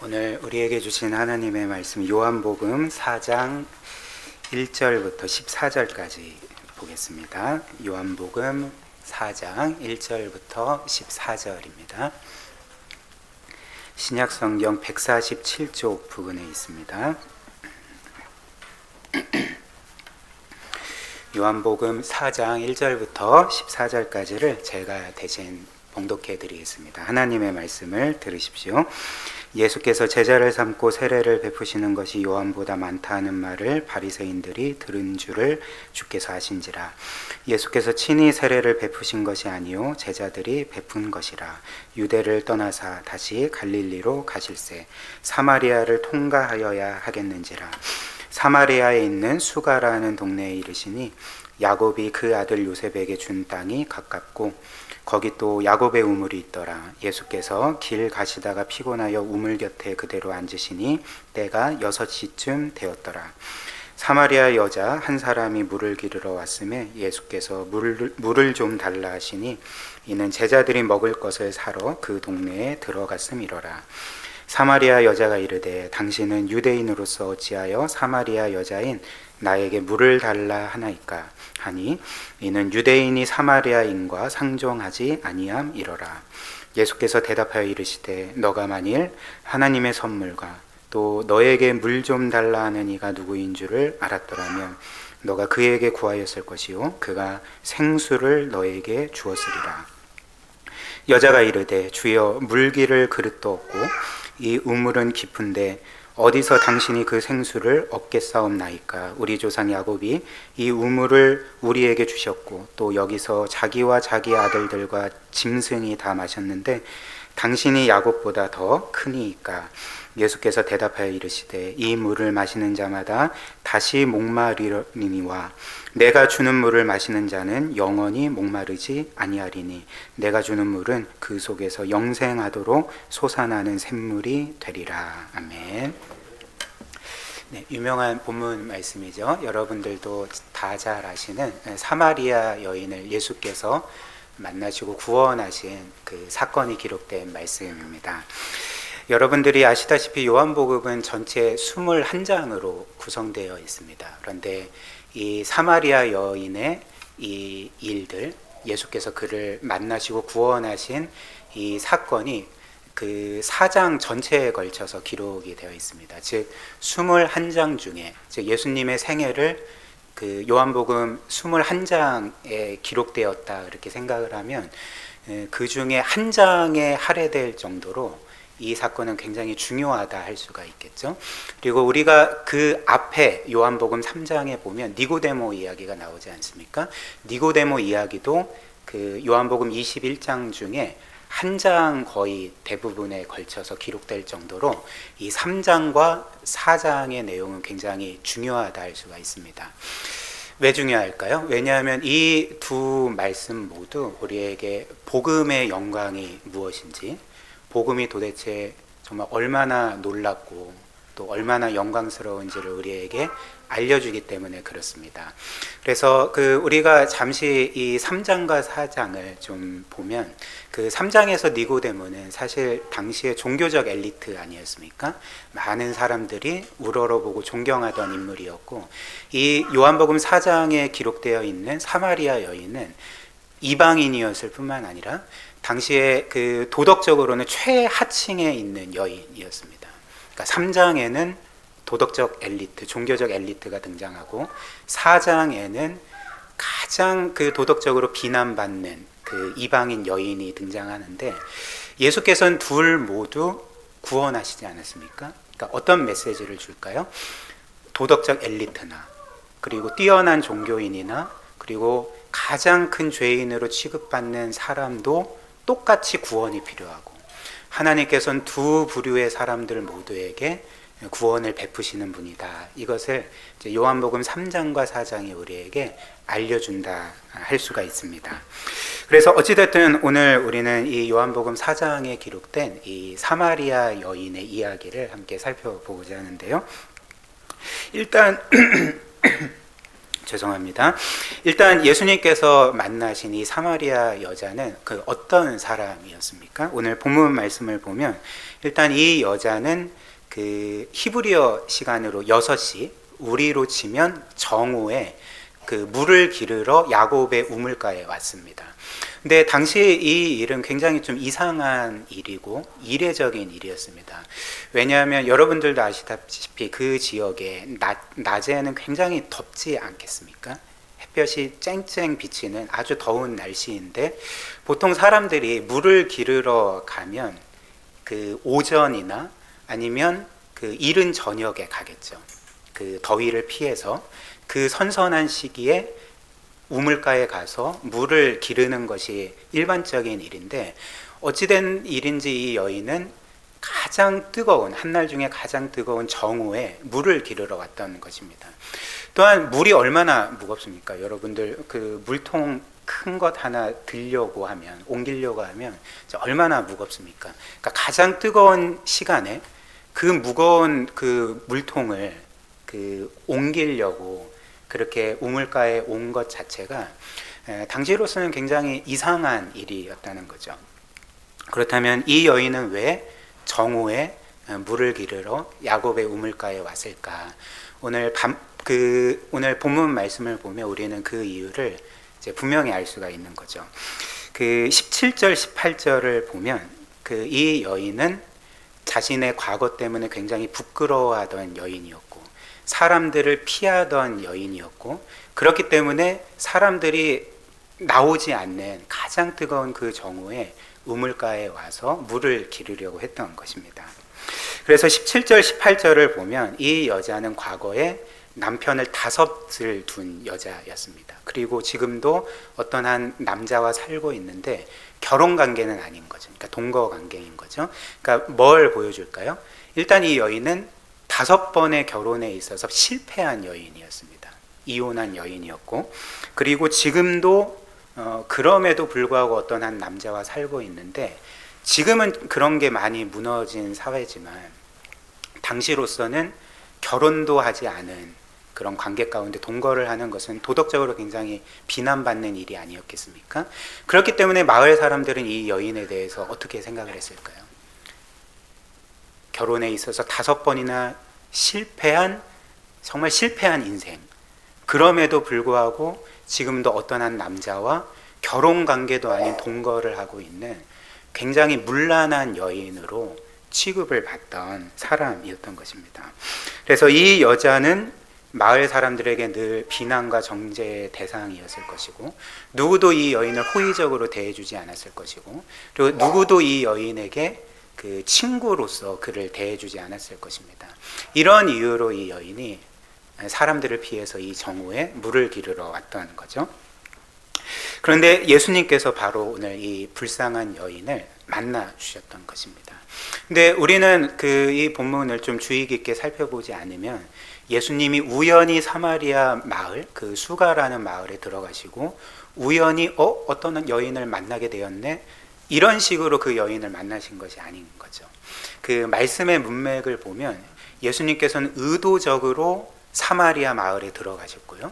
오늘 우리에게 주신 하나님의 말씀 요한복음 4장 1절부터 14절까지 보겠습니다. 요한복음 4장 1절부터 14절입니다. 신약성경 147쪽 부근에 있습니다. 요한복음 4장 1절부터 14절까지를 제가 대신 봉독해 드리겠습니다. 하나님의 말씀을 들으십시오. 예수께서 제자를 삼고 세례를 베푸시는 것이 요한보다 많다 하는 말을 바리새인들이 들은 줄을 주께서 아신지라. 예수께서 친히 세례를 베푸신 것이 아니요 제자들이 베푼 것이라. 유대를 떠나사 다시 갈릴리로 가실새 사마리아를 통과하여야 하겠는지라. 사마리아에 있는 수가라는 동네에 이르시니 야곱이 그 아들 요셉에게 준 땅이 가깝고 거기 또 야곱의 우물이 있더라. 예수께서 길 가시다가 피곤하여 우물 곁에 그대로 앉으시니 때가 6시쯤 되었더라. 사마리아 여자 한 사람이 물을 기르러 왔음에 예수께서 물을 좀 달라 하시니 이는 제자들이 먹을 것을 사러 그 동네에 들어갔음이로라. 사마리아 여자가 이르되 당신은 유대인으로서 어찌하여 사마리아 여자인 나에게 물을 달라 하나이까 하니 이는 유대인이 사마리아인과 상종하지 아니함이로라. 예수께서 대답하여 이르시되 너가 만일 하나님의 선물과 또 너에게 물 좀 달라 하는 이가 누구인 줄을 알았더라면 너가 그에게 구하였을 것이요 그가 생수를 너에게 주었으리라. 여자가 이르되 주여 물기를 그릇도 없고 이 우물은 깊은데 어디서 당신이 그 생수를 얻겠사옵나이까. 우리 조상 야곱이 이 우물을 우리에게 주셨고 또 여기서 자기와 자기 아들들과 짐승이 다 마셨는데 당신이 야곱보다 더 크니이까. 예수께서 대답하여 이르시되 이 물을 마시는 자마다 다시 목마르리니와 내가 주는 물을 마시는 자는 영원히 목마르지 아니하리니 내가 주는 물은 그 속에서 영생하도록 솟아나는 샘물이 되리라. 아멘. 네, 유명한 본문 말씀이죠. 여러분들도 다 잘 아시는 사마리아 여인을 예수께서 만나시고 구원하신 그 사건이 기록된 말씀입니다. 여러분들이 아시다시피 요한복음은 전체 21장으로 구성되어 있습니다. 그런데 이 사마리아 여인의 이 일들, 예수께서 그를 만나시고 구원하신 이 사건이 그 4장 전체에 걸쳐서 기록이 되어 있습니다. 즉 21장 중에 즉 예수님의 생애를 그 요한복음 21장에 기록되었다 이렇게 생각을 하면 그 중에 한 장에 할애될 정도로 이 사건은 굉장히 중요하다 할 수가 있겠죠. 그리고 우리가 그 앞에 요한복음 3장에 보면 니고데모 이야기가 나오지 않습니까? 니고데모 이야기도 그 요한복음 21장 중에 한 장 거의 대부분에 걸쳐서 기록될 정도로 이 3장과 4장의 내용은 굉장히 중요하다 할 수가 있습니다. 왜 중요할까요? 왜냐하면 이 두 말씀 모두 우리에게 복음의 영광이 무엇인지, 복음이 도대체 정말 얼마나 놀랍고 또 얼마나 영광스러운지를 우리에게 알려주기 때문에 그렇습니다. 그래서 우리가 잠시 이 3장과 4장을 좀 보면 그 3장에서 니고데모는 사실 당시의 종교적 엘리트 아니었습니까? 많은 사람들이 우러러보고 존경하던 인물이었고 이 요한복음 4장에 기록되어 있는 사마리아 여인은 이방인이었을 뿐만 아니라 당시에 그 도덕적으로는 최하층에 있는 여인이었습니다. 그러니까 3장에는 도덕적 엘리트, 종교적 엘리트가 등장하고 4장에는 가장 그 도덕적으로 비난받는 그 이방인 여인이 등장하는데 예수께서는 둘 모두 구원하시지 않았습니까? 그러니까 어떤 메시지를 줄까요? 도덕적 엘리트나 그리고 뛰어난 종교인이나 그리고 가장 큰 죄인으로 취급받는 사람도 똑같이 구원이 필요하고 하나님께서는 두 부류의 사람들 모두에게 구원을 베푸시는 분이다. 이것을 이제 요한복음 3장과 4장이 우리에게 알려준다 할 수가 있습니다. 그래서 어찌됐든 오늘 우리는 이 요한복음 4장에 기록된 이 사마리아 여인의 이야기를 함께 살펴보고자 하는데요. 일단 죄송합니다. 일단 예수님께서 만나신 이 사마리아 여자는 그 어떤 사람이었습니까? 오늘 본문 말씀을 보면 일단 이 여자는 그 히브리어 시간으로 6시, 우리로 치면 정오에 그 물을 기르러 야곱의 우물가에 왔습니다. 근데 당시 이 일은 굉장히 좀 이상한 일이고 이례적인 일이었습니다. 왜냐하면 여러분들도 아시다시피 그 지역에 낮에는 굉장히 덥지 않겠습니까? 햇볕이 쨍쨍 비치는 아주 더운 날씨인데 보통 사람들이 물을 기르러 가면 그 오전이나 아니면 그 이른 저녁에 가겠죠. 그 더위를 피해서 그 선선한 시기에 우물가에 가서 물을 기르는 것이 일반적인 일인데 어찌된 일인지 이 여인은 가장 뜨거운 한날 중에 가장 뜨거운 정오에 물을 기르러 왔던 것입니다. 또한 물이 얼마나 무겁습니까? 여러분들 그 물통 큰 것 하나 들려고 하면 옮기려고 하면 얼마나 무겁습니까? 그러니까 가장 뜨거운 시간에 그 무거운 그 물통을 그 옮기려고 그렇게 우물가에 온 것 자체가 당시로서는 굉장히 이상한 일이었다는 거죠. 그렇다면 이 여인은 왜 정오에 물을 기르러 야곱의 우물가에 왔을까? 오늘 본문 말씀을 보면 우리는 그 이유를 이제 분명히 알 수가 있는 거죠. 그 17절, 18절을 보면 그 이 여인은 자신의 과거 때문에 굉장히 부끄러워하던 여인이었고 사람들을 피하던 여인이었고 그렇기 때문에 사람들이 나오지 않는 가장 뜨거운 그 정오에 우물가에 와서 물을 기르려고 했던 것입니다. 그래서 17절, 18절을 보면 이 여자는 과거에 남편을 5을 둔 여자였습니다. 그리고 지금도 어떤 한 남자와 살고 있는데 결혼 관계는 아닌 거죠. 그러니까 동거 관계인 거죠. 그러니까 뭘 보여줄까요? 일단 이 여인은 5번의 결혼에 있어서 실패한 여인이었습니다. 이혼한 여인이었고 그리고 지금도 그럼에도 불구하고 어떤 한 남자와 살고 있는데 지금은 그런 게 많이 무너진 사회지만 당시로서는 결혼도 하지 않은 그런 관계 가운데 동거를 하는 것은 도덕적으로 굉장히 비난받는 일이 아니었겠습니까? 그렇기 때문에 마을 사람들은 이 여인에 대해서 어떻게 생각을 했을까요? 결혼에 있어서 5번이나 정말 실패한 인생. 그럼에도 불구하고 지금도 어떤 한 남자와 결혼 관계도 아닌 동거를 하고 있는 굉장히 문란한 여인으로 취급을 받던 사람이었던 것입니다. 그래서 이 여자는 마을 사람들에게 늘 비난과 정죄의 대상이었을 것이고 누구도 이 여인을 호의적으로 대해주지 않았을 것이고 그리고 누구도 이 여인에게 그 친구로서 그를 대해주지 않았을 것입니다. 이런 이유로 이 여인이 사람들을 피해서 이 정오에 물을 기르러 왔던 거죠. 그런데 예수님께서 바로 오늘 이 불쌍한 여인을 만나 주셨던 것입니다. 근데 우리는 이 본문을 좀 주의 깊게 살펴보지 않으면 예수님이 우연히 사마리아 마을, 그 수가라는 마을에 들어가시고 우연히 어떤 여인을 만나게 되었네? 이런 식으로 그 여인을 만나신 것이 아닌 거죠. 그 말씀의 문맥을 보면 예수님께서는 의도적으로 사마리아 마을에 들어가셨고요.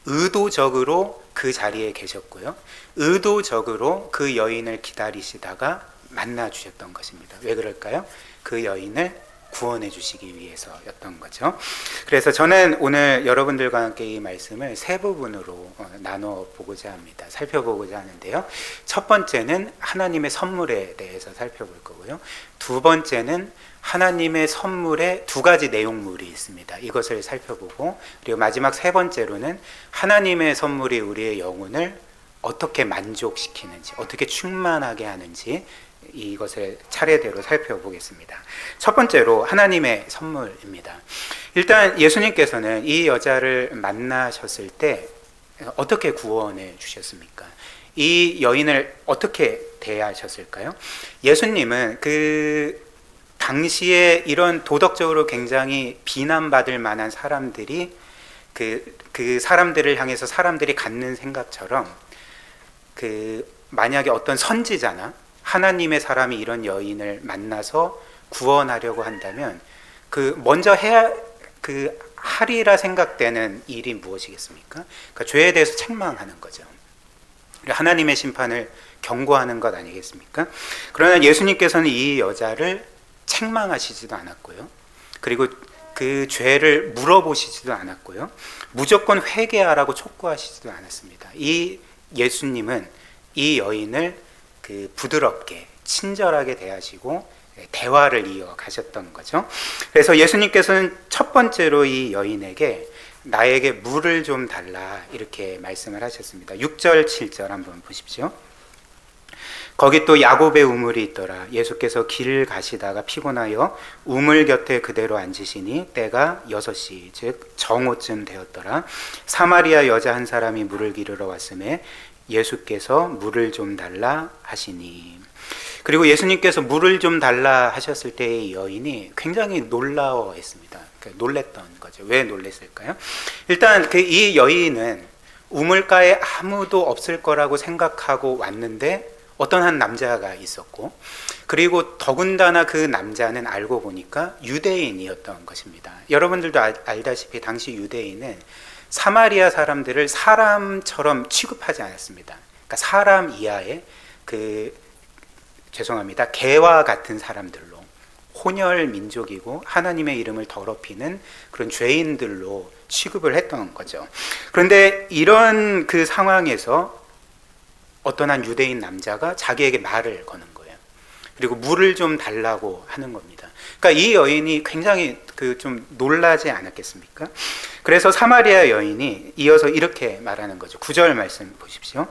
의도적으로 그 자리에 계셨고요. 의도적으로 그 여인을 기다리시다가 만나 주셨던 것입니다. 왜 그럴까요? 그 여인을 구원해 주시기 위해서였던 거죠. 그래서 저는 오늘 여러분들과 함께 이 말씀을 세 부분으로 나눠 보고자 합니다. 살펴보고자 하는데요. 첫 번째는 하나님의 선물에 대해서 살펴볼 거고요. 두 번째는 하나님의 선물에 2가지 내용물이 있습니다. 이것을 살펴보고 그리고 마지막 세 번째로는 하나님의 선물이 우리의 영혼을 어떻게 만족시키는지 어떻게 충만하게 하는지 이것을 차례대로 살펴보겠습니다. 첫 번째로 하나님의 선물입니다. 일단 예수님께서는 이 여자를 만나셨을 때 어떻게 구원해 주셨습니까? 이 여인을 어떻게 대하셨을까요? 예수님은 그 당시에 이런 도덕적으로 굉장히 비난받을 만한 사람들이 그 사람들을 향해서 사람들이 갖는 생각처럼 만약에 어떤 선지자나 하나님의 사람이 이런 여인을 만나서 구원하려고 한다면 먼저 하리라 생각되는 일이 무엇이겠습니까? 그러니까 죄에 대해서 책망하는 거죠. 하나님의 심판을 경고하는 것 아니겠습니까? 그러나 예수님께서는 이 여자를 책망하시지도 않았고요. 그리고 그 죄를 물어보시지도 않았고요. 무조건 회개하라고 촉구하시지도 않았습니다. 이 예수님은 이 여인을 부드럽게 친절하게 대하시고 대화를 이어가셨던 거죠. 그래서 예수님께서는 첫 번째로 이 여인에게 나에게 물을 좀 달라 이렇게 말씀을 하셨습니다. 6절 7절 한번 보십시오. 거기 또 야곱의 우물이 있더라. 예수께서 길 가시다가 피곤하여 우물 곁에 그대로 앉으시니 때가 6시 즉 정오쯤 되었더라. 사마리아 여자 한 사람이 물을 기르러 왔음에 예수께서 물을 좀 달라 하시니. 그리고 예수님께서 물을 좀 달라 하셨을 때 이 여인이 굉장히 놀라워했습니다. 놀랬던 거죠. 왜 놀랬을까요? 일단 이 여인은 우물가에 아무도 없을 거라고 생각하고 왔는데 어떤 한 남자가 있었고, 그리고 더군다나 그 남자는 알고 보니까 유대인이었던 것입니다. 여러분들도 알다시피 당시 유대인은 사마리아 사람들을 사람처럼 취급하지 않았습니다. 그러니까 사람 이하의 개와 같은 사람들로, 혼혈 민족이고 하나님의 이름을 더럽히는 그런 죄인들로 취급을 했던 거죠. 그런데 이런 그 상황에서 어떤 한 유대인 남자가 자기에게 말을 거는 거예요. 그리고 물을 좀 달라고 하는 겁니다. 그러니까 이 여인이 굉장히 좀 놀라지 않았겠습니까? 그래서 사마리아 여인이 이어서 이렇게 말하는 거죠. 9절 말씀 보십시오.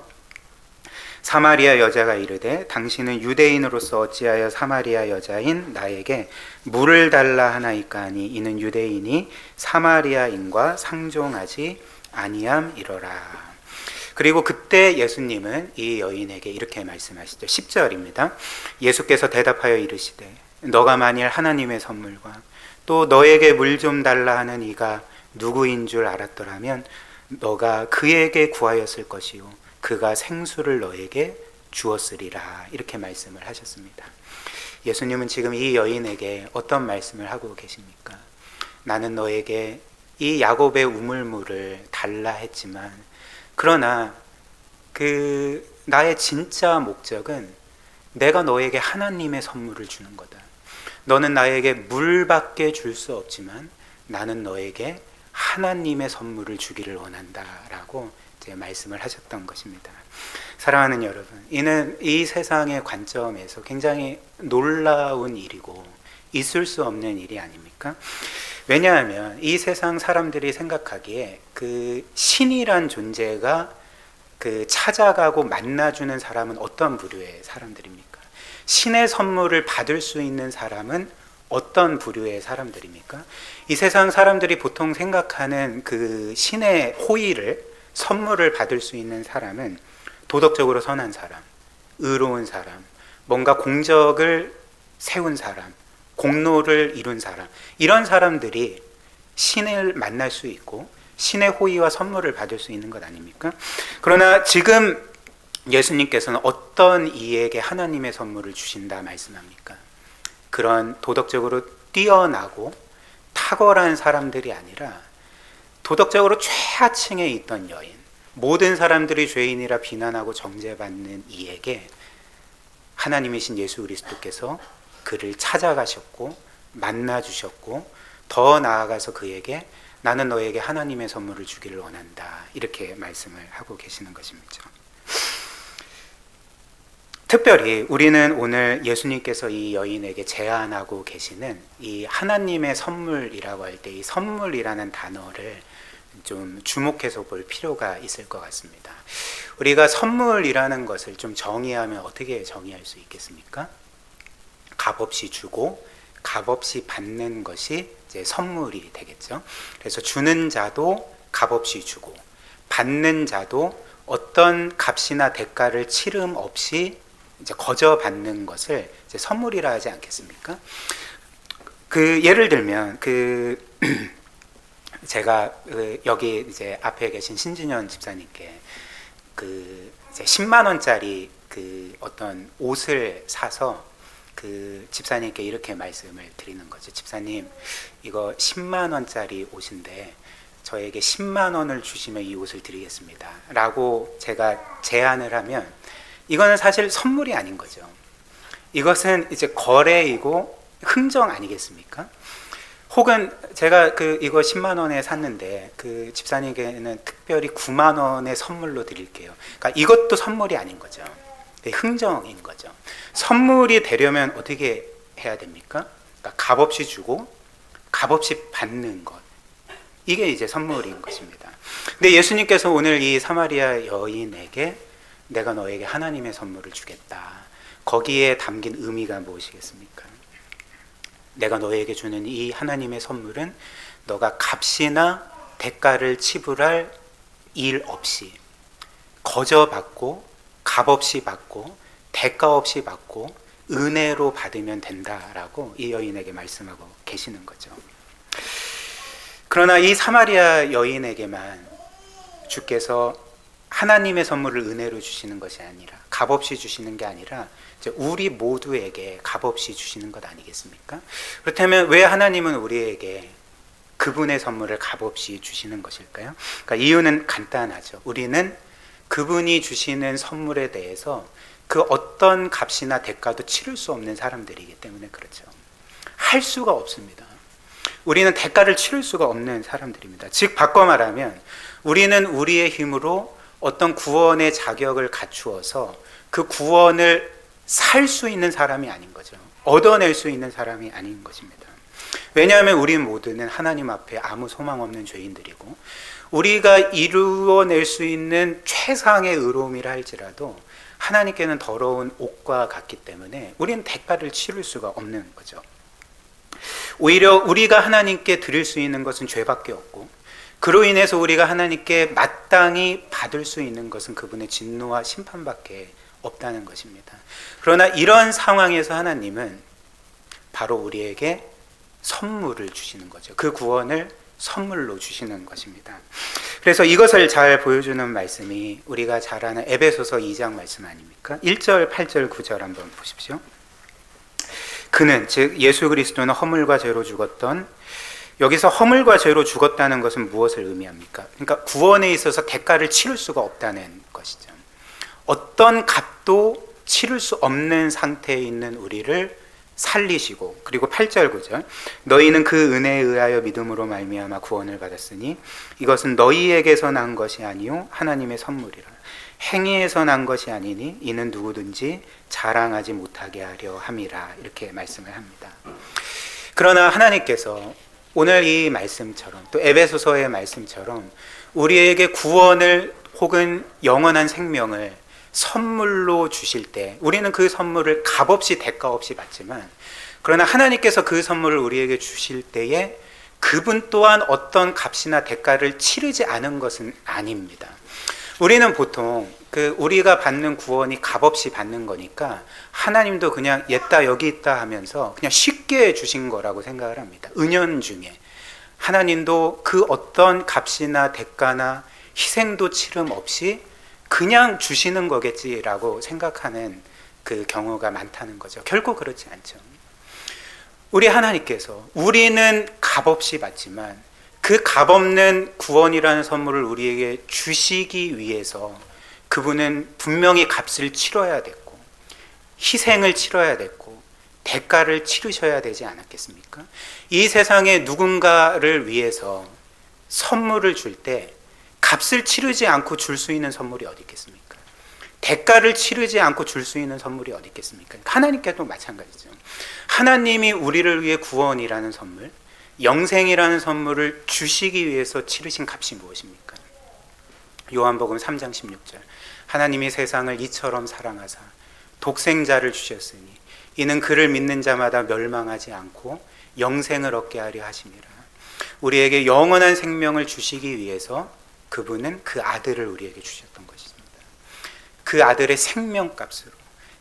사마리아 여자가 이르되 당신은 유대인으로서 어찌하여 사마리아 여자인 나에게 물을 달라 하나이까 하니 이는 유대인이 사마리아인과 상종하지 아니함이러라. 그리고 그때 예수님은 이 여인에게 이렇게 말씀하시죠. 10절입니다. 예수께서 대답하여 이르시되 너가 만일 하나님의 선물과 또 너에게 물 좀 달라 하는 이가 누구인 줄 알았더라면 너가 그에게 구하였을 것이요 그가 생수를 너에게 주었으리라. 이렇게 말씀을 하셨습니다. 예수님은 지금 이 여인에게 어떤 말씀을 하고 계십니까? 나는 너에게 이 야곱의 우물물을 달라 했지만 그러나 나의 진짜 목적은 내가 너에게 하나님의 선물을 주는 거다. 너는 나에게 물밖에 줄 수 없지만 나는 너에게 하나님의 선물을 주기를 원한다 라고 이제 말씀을 하셨던 것입니다. 사랑하는 여러분, 이는 이 세상의 관점에서 굉장히 놀라운 일이고 있을 수 없는 일이 아닙니까? 왜냐하면 이 세상 사람들이 생각하기에 신이란 존재가 찾아가고 만나주는 사람은 어떤 부류의 사람들입니까? 신의 선물을 받을 수 있는 사람은 어떤 부류의 사람들입니까? 이 세상 사람들이 보통 생각하는 신의 호의를, 선물을 받을 수 있는 사람은 도덕적으로 선한 사람, 의로운 사람, 뭔가 공적을 세운 사람, 공로를 이룬 사람, 이런 사람들이 신을 만날 수 있고 신의 호의와 선물을 받을 수 있는 것 아닙니까? 그러나 지금 예수님께서는 어떤 이에게 하나님의 선물을 주신다 말씀합니까? 그런 도덕적으로 뛰어나고 탁월한 사람들이 아니라 도덕적으로 최하층에 있던 여인, 모든 사람들이 죄인이라 비난하고 정죄받는 이에게 하나님이신 예수 그리스도께서 그를 찾아가셨고 만나주셨고 더 나아가서 그에게 나는 너에게 하나님의 선물을 주기를 원한다 이렇게 말씀을 하고 계시는 것입니다. 특별히 우리는 오늘 예수님께서 이 여인에게 제안하고 계시는 이 하나님의 선물이라고 할 때 이 선물이라는 단어를 좀 주목해서 볼 필요가 있을 것 같습니다. 우리가 선물이라는 것을 좀 정의하면 어떻게 정의할 수 있겠습니까? 값없이 주고 값없이 받는 것이 이제 선물이 되겠죠. 그래서 주는 자도 값없이 주고 받는 자도 어떤 값이나 대가를 치름 없이 이제 거저 받는 것을 이제 선물이라 하지 않겠습니까? 예를 들면 제가 여기 이제 앞에 계신 신진현 집사님께 이제 10만 원짜리 어떤 옷을 사서 그 집사님께 이렇게 말씀을 드리는 거죠. 집사님, 이거 10만 원짜리 옷인데 저에게 10만 원을 주시면 이 옷을 드리겠습니다 라고 제가 제안을 하면 이거는 사실 선물이 아닌 거죠. 이것은 이제 거래이고 흥정 아니겠습니까? 혹은 제가 이거 10만 원에 샀는데 그 집사님에게는 특별히 9만 원의 선물로 드릴게요. 그러니까 이것도 선물이 아닌 거죠. 흥정인 거죠. 선물이 되려면 어떻게 해야 됩니까? 그러니까 값없이 주고 값없이 받는 것. 이게 이제 선물인 것입니다. 근데 예수님께서 오늘 이 사마리아 여인에게 내가 너에게 하나님의 선물을 주겠다. 거기에 담긴 의미가 무엇이겠습니까? 내가 너에게 주는 이 하나님의 선물은 너가 값이나 대가를 치불할 일 없이 거저 받고 값없이 받고 대가 없이 받고 은혜로 받으면 된다라고 이 여인에게 말씀하고 계시는 거죠. 그러나 이 사마리아 여인에게만 주께서 하나님의 선물을 은혜로 주시는 것이 아니라 값없이 주시는 게 아니라 우리 모두에게 값없이 주시는 것 아니겠습니까? 그렇다면 왜 하나님은 우리에게 그분의 선물을 값없이 주시는 것일까요? 그러니까 이유는 간단하죠. 우리는 그분이 주시는 선물에 대해서 그 어떤 값이나 대가도 치를 수 없는 사람들이기 때문에 그렇죠. 할 수가 없습니다. 우리는 대가를 치를 수가 없는 사람들입니다. 즉 바꿔 말하면 우리는 우리의 힘으로 어떤 구원의 자격을 갖추어서 그 구원을 살 수 있는 사람이 아닌 거죠. 얻어낼 수 있는 사람이 아닌 것입니다. 왜냐하면 우리 모두는 하나님 앞에 아무 소망 없는 죄인들이고 우리가 이루어낼 수 있는 최상의 의로움이라 할지라도 하나님께는 더러운 옷과 같기 때문에 우리는 대가를 치를 수가 없는 거죠. 오히려 우리가 하나님께 드릴 수 있는 것은 죄밖에 없고 그로 인해서 우리가 하나님께 마땅히 받을 수 있는 것은 그분의 진노와 심판밖에 없다는 것입니다. 그러나 이런 상황에서 하나님은 바로 우리에게 선물을 주시는 거죠. 그 구원을 선물로 주시는 것입니다. 그래서 이것을 잘 보여주는 말씀이 우리가 잘 아는 에베소서 2장 말씀 아닙니까? 1절, 8절, 9절 한번 보십시오. 그는 즉 예수 그리스도는 허물과 죄로 죽었던, 여기서 허물과 죄로 죽었다는 것은 무엇을 의미합니까? 그러니까 구원에 있어서 대가를 치를 수가 없다는 것이죠. 어떤 값도 치를 수 없는 상태에 있는 우리를 살리시고, 그리고 8절 9절 너희는 그 은혜에 의하여 믿음으로 말미암아 구원을 받았으니 이것은 너희에게서 난 것이 아니요 하나님의 선물이라. 행위에서 난 것이 아니니 이는 누구든지 자랑하지 못하게 하려 함이라. 이렇게 말씀을 합니다. 그러나 하나님께서 오늘 이 말씀처럼 또 에베소서의 말씀처럼 우리에게 구원을 혹은 영원한 생명을 선물로 주실 때 우리는 그 선물을 값없이 대가 없이 받지만, 그러나 하나님께서 그 선물을 우리에게 주실 때에 그분 또한 어떤 값이나 대가를 치르지 않은 것은 아닙니다. 우리는 보통 우리가 받는 구원이 값없이 받는 거니까 하나님도 그냥 옛다 여기 있다 하면서 그냥 쉽게 주신 거라고 생각을 합니다. 은연중에 하나님도 그 어떤 값이나 대가나 희생도 치름 없이 그냥 주시는 거겠지라고 생각하는 그 경우가 많다는 거죠. 결코 그렇지 않죠. 우리 하나님께서 우리는 값없이 받지만 그 값없는 구원이라는 선물을 우리에게 주시기 위해서 그분은 분명히 값을 치러야 됐고 희생을 치러야 됐고 대가를 치르셔야 되지 않았겠습니까? 이 세상에 누군가를 위해서 선물을 줄 때 값을 치르지 않고 줄 수 있는 선물이 어디 있겠습니까? 대가를 치르지 않고 줄 수 있는 선물이 어디 있겠습니까? 하나님께도 마찬가지죠. 하나님이 우리를 위해 구원이라는 선물, 영생이라는 선물을 주시기 위해서 치르신 값이 무엇입니까? 요한복음 3장 16절 하나님이 세상을 이처럼 사랑하사 독생자를 주셨으니 이는 그를 믿는 자마다 멸망하지 않고 영생을 얻게 하려 하심이라. 우리에게 영원한 생명을 주시기 위해서 그분은 그 아들을 우리에게 주셨던 것입니다. 그 아들의 생명값으로,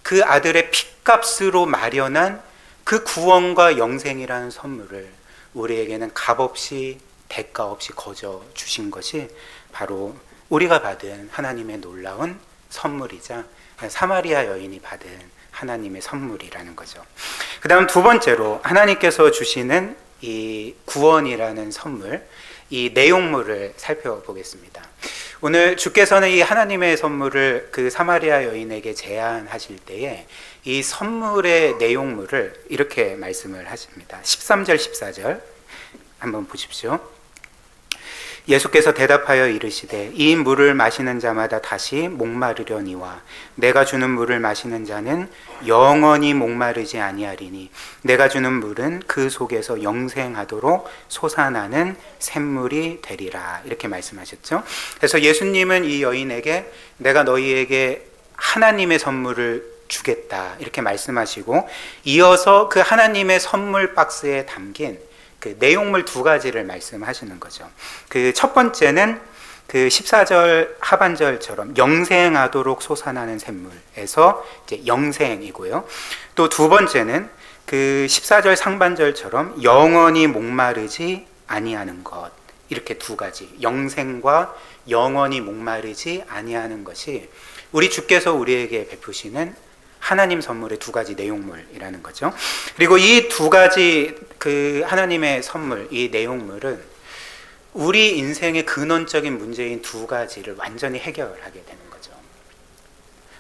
그 아들의 피값으로 마련한 그 구원과 영생이라는 선물을 우리에게는 값없이 대가 없이 거저 주신 것이 바로 우리가 받은 하나님의 놀라운 선물이자 사마리아 여인이 받은 하나님의 선물이라는 거죠. 그 다음 두 번째로 하나님께서 주시는 이 구원이라는 선물, 이 내용물을 살펴보겠습니다. 오늘 주께서는 이 하나님의 선물을 그 사마리아 여인에게 제안하실 때에 이 선물의 내용물을 이렇게 말씀을 하십니다. 13절 14절 한번 보십시오. 예수께서 대답하여 이르시되 이 물을 마시는 자마다 다시 목마르려니와 내가 주는 물을 마시는 자는 영원히 목마르지 아니하리니 내가 주는 물은 그 속에서 영생하도록 솟아나는 샘물이 되리라. 이렇게 말씀하셨죠. 그래서 예수님은 이 여인에게 내가 너희에게 하나님의 선물을 주겠다 이렇게 말씀하시고, 이어서 그 하나님의 선물 박스에 담긴 그 내용물 두 가지를 말씀하시는 거죠. 그 첫 번째는 그 14절 하반절처럼 영생하도록 솟아나는 샘물에서 이제 영생이고요. 또 두 번째는 그 14절 상반절처럼 영원히 목마르지 아니하는 것. 이렇게 두 가지, 영생과 영원히 목마르지 아니하는 것이 우리 주께서 우리에게 베푸시는 하나님 선물의 두 가지 내용물이라는 거죠. 그리고 이 두 가지 그 하나님의 선물, 이 내용물은 우리 인생의 근원적인 문제인 두 가지를 완전히 해결하게 되는 거죠.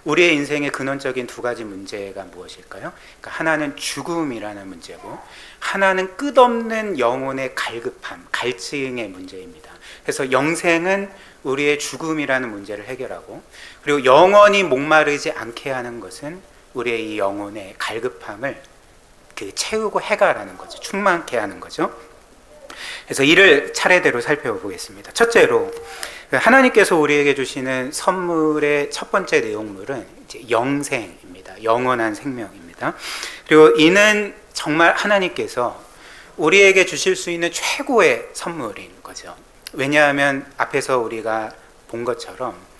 우리의 인생의 근원적인 두 가지 문제가 무엇일까요? 그러니까 하나는 죽음이라는 문제고, 하나는 끝없는 영혼의 갈급함, 갈증의 문제입니다. 그래서 영생은 우리의 죽음이라는 문제를 해결하고, 그리고 영원히 목마르지 않게 하는 것은 우리의 이 영혼의 갈급함을 채우고 해가라는 거죠. 충만케 하는 거죠. 그래서 이를 차례대로 살펴보겠습니다. 첫째로 하나님께서 우리에게 주시는 선물의 첫 번째 내용물은 이제 영생입니다. 영원한 생명입니다. 그리고 이는 정말 하나님께서 우리에게 주실 수 있는 최고의 선물인 거죠. 왜냐하면 앞에서 우리가 본 것처럼